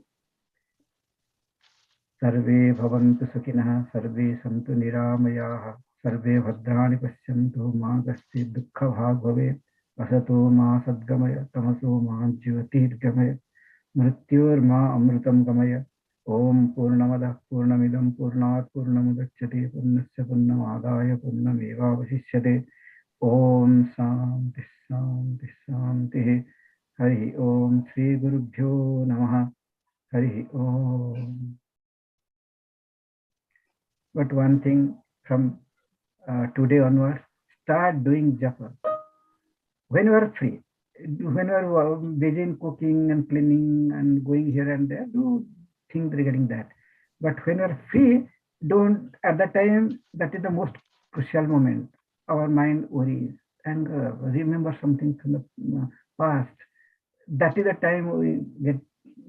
Sarve bhavantu sukhinah, sarve santu niramayaha, sarve bhadrani paschyantu ma kaschid dukkha bhag bhavet, asato ma sadgamaya, tamaso ma jyotirgamaya, mrityor ma amritam gamaya, Om Purnamadah Purnamidam Purnat Purnamudachyate Purnasya Purnamadaya Purnamevavasishyate. Om Shanti Shanti Shanti. Hari Om Sri Gurubhyo Namaha. Hari Om. But one thing from today onwards, start doing japa. When you are free, when you are busy in cooking and cleaning and going here and there, do things regarding that. But when you are free, don't, at that time, that is the most crucial moment. Our mind worries and remember something from the past. That is the time we get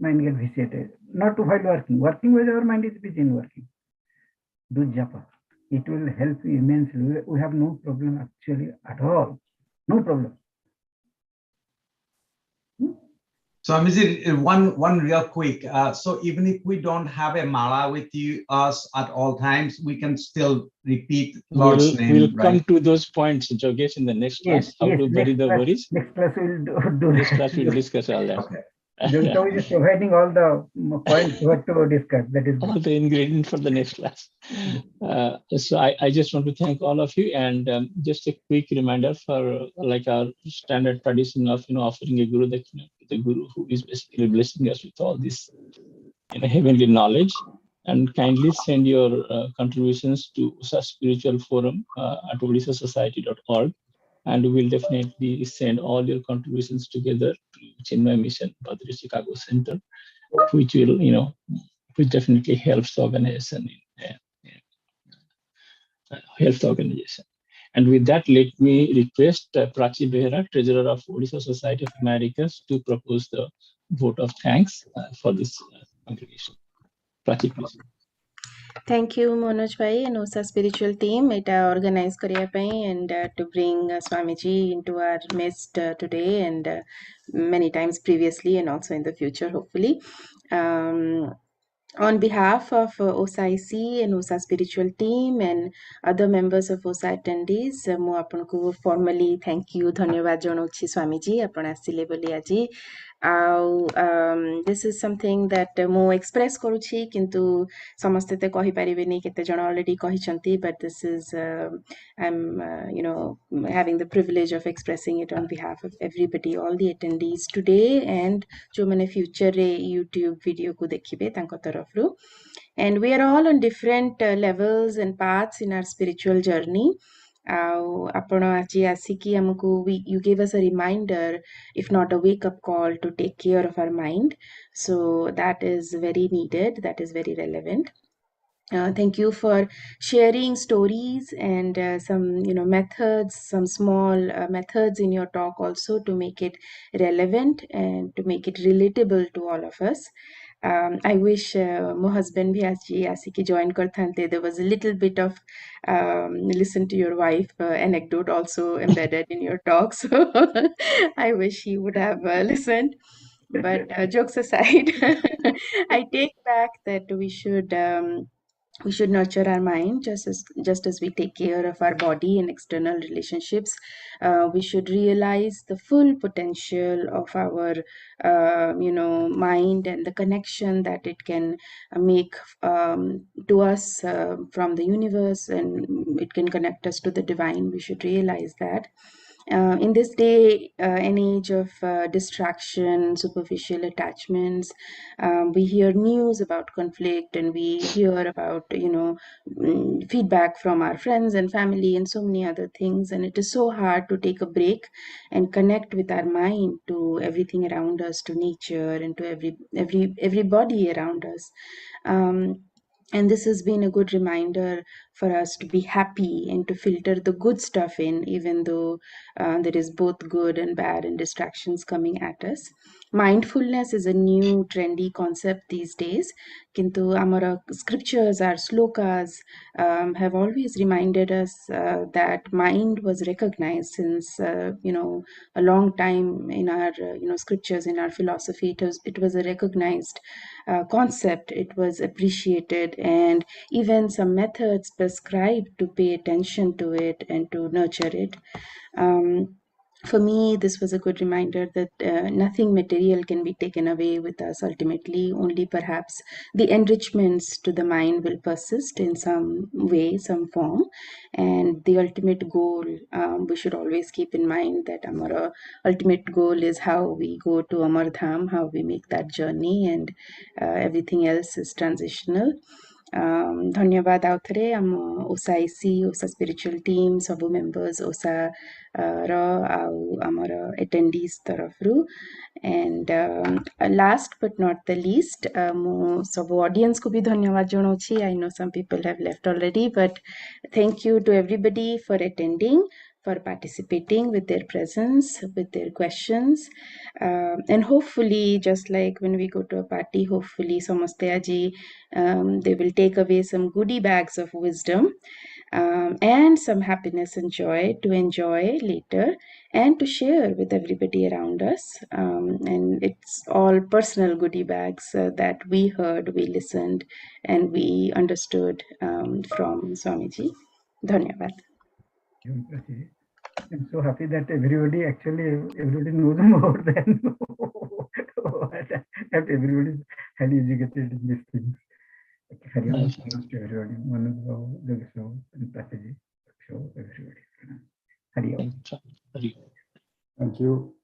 mind get vitiated. Not while working. Working when our mind is busy in working. Do japa. It will help you immensely. We have no problem actually at all. No problem. Swamiji, one real quick. So even if we don't have a mala with us at all times, we can still repeat Lord's name. We'll right? come to those points, Jogesh, in the next class. How to bury the worries. Next class we'll do Next class we'll discuss all that. Okay. Jogita is providing all the points what to discuss. That is all the ingredients for the next class. So I just want to thank all of you, and just a quick reminder for like our standard tradition of offering a guru dakshina to the guru who is basically blessing us with all this heavenly knowledge. And kindly send your contributions to OSA Spiritual Forum at odisasociety.org. And we will definitely send all your contributions together to Chinmay Mission, Padre Chicago Center, which will, which definitely helps the organization. Health organization. And with that, let me request Prachi Behera, Treasurer of Odisha Society of Americas, to propose the vote of thanks for this congregation. Prachi, please. Thank you, Manoj Bhai and OSA Spiritual Team. It organized Korea and to bring Swamiji into our midst today and many times previously and also in the future, hopefully. On behalf of OSIC and OSA Spiritual Team and other members of OSA attendees, ମୁଁ ଆପଣଙ୍କୁ formally thank you ଧନ୍ୟବାଦ ଜଣାଉଛି ସ୍ୱାମୀଜୀ ଆପଣ ଆସିଲେ ବୋଲି ଆଜି ଆଉ this is something that ମୁଁ express କରୁଛି କିନ୍ତୁ ସମସ୍ତେ ତ କହିପାରିବେନି କେତେ ଜଣ already କହିଛନ୍ତି but this is I'm having the privilege of expressing it on behalf of everybody, all the attendees today and ଯୋଉମାନେ futureରେ YouTube video କୁ ଦେଖିବେ ତାଙ୍କ ତରଫରୁ. And we are all on different levels and paths in our spiritual journey. ଆପଣ ଆଜି ଆସିକି ଆମକୁ you gave us a reminder, if not a wake-up call, to take care of our mind. So that is very needed, that is very relevant. Thank you for sharing stories and some methods, some small methods in your talk also to make it relevant and to make it relatable to all of us. I wish my husband bhi asiki join karthante. There was a little bit of listen to your wife anecdote also embedded in your talk, so I wish he would have listened. But jokes aside, I take back that we should nurture our mind just as we take care of our body and external relationships. We should realize the full potential of our mind and the connection that it can make to us from the universe, and it can connect us to the divine. We should realize that. In this day and age of distraction, superficial attachments, we hear news about conflict and we hear about feedback from our friends and family and so many other things, and it is so hard to take a break and connect with our mind to everything around us, to nature and to everybody around us. And this has been a good reminder for us to be happy and to filter the good stuff in, even though there is both good and bad and distractions coming at us. Mindfulness is a new trendy concept these days. Kintu amara scriptures, our slokas have always reminded us that mind was recognized since a long time in our scriptures, in our philosophy. It was a recognized concept. It was appreciated, and even some methods prescribed to pay attention to it and to nurture it. for me, this was a good reminder that nothing material can be taken away with us ultimately. Only perhaps the enrichments to the mind will persist in some way, some form. And the ultimate goal, we should always keep in mind that our ultimate goal is how we go to Amar Dham, how we make that journey, and everything else is transitional. धन्यवाद आउ थे आम ओसा IC ओसा spiritual team सबू members ओसा आमर attendees तरफ and last but not the least मु सब ऑडियंस को भी धन्यवाद जनाऊँगी I know some people have left already but thank you to everybody for attending for participating with their presence, with their questions. And hopefully, just like when we go to a party, hopefully Samastayaji, they will take away some goodie bags of wisdom and some happiness and joy to enjoy later and to share with everybody around us. And it's all personal goodie bags that we heard, we listened, and we understood from Swamiji. Dhanyavad. I'm so happy that everybody knows more than what everybody is highly educated in these things. Okay, Hari Om. Thanks to everybody. Manoj, Jagisho, and Prasaji. Show everybody. Hari Om. Hari. Thank you.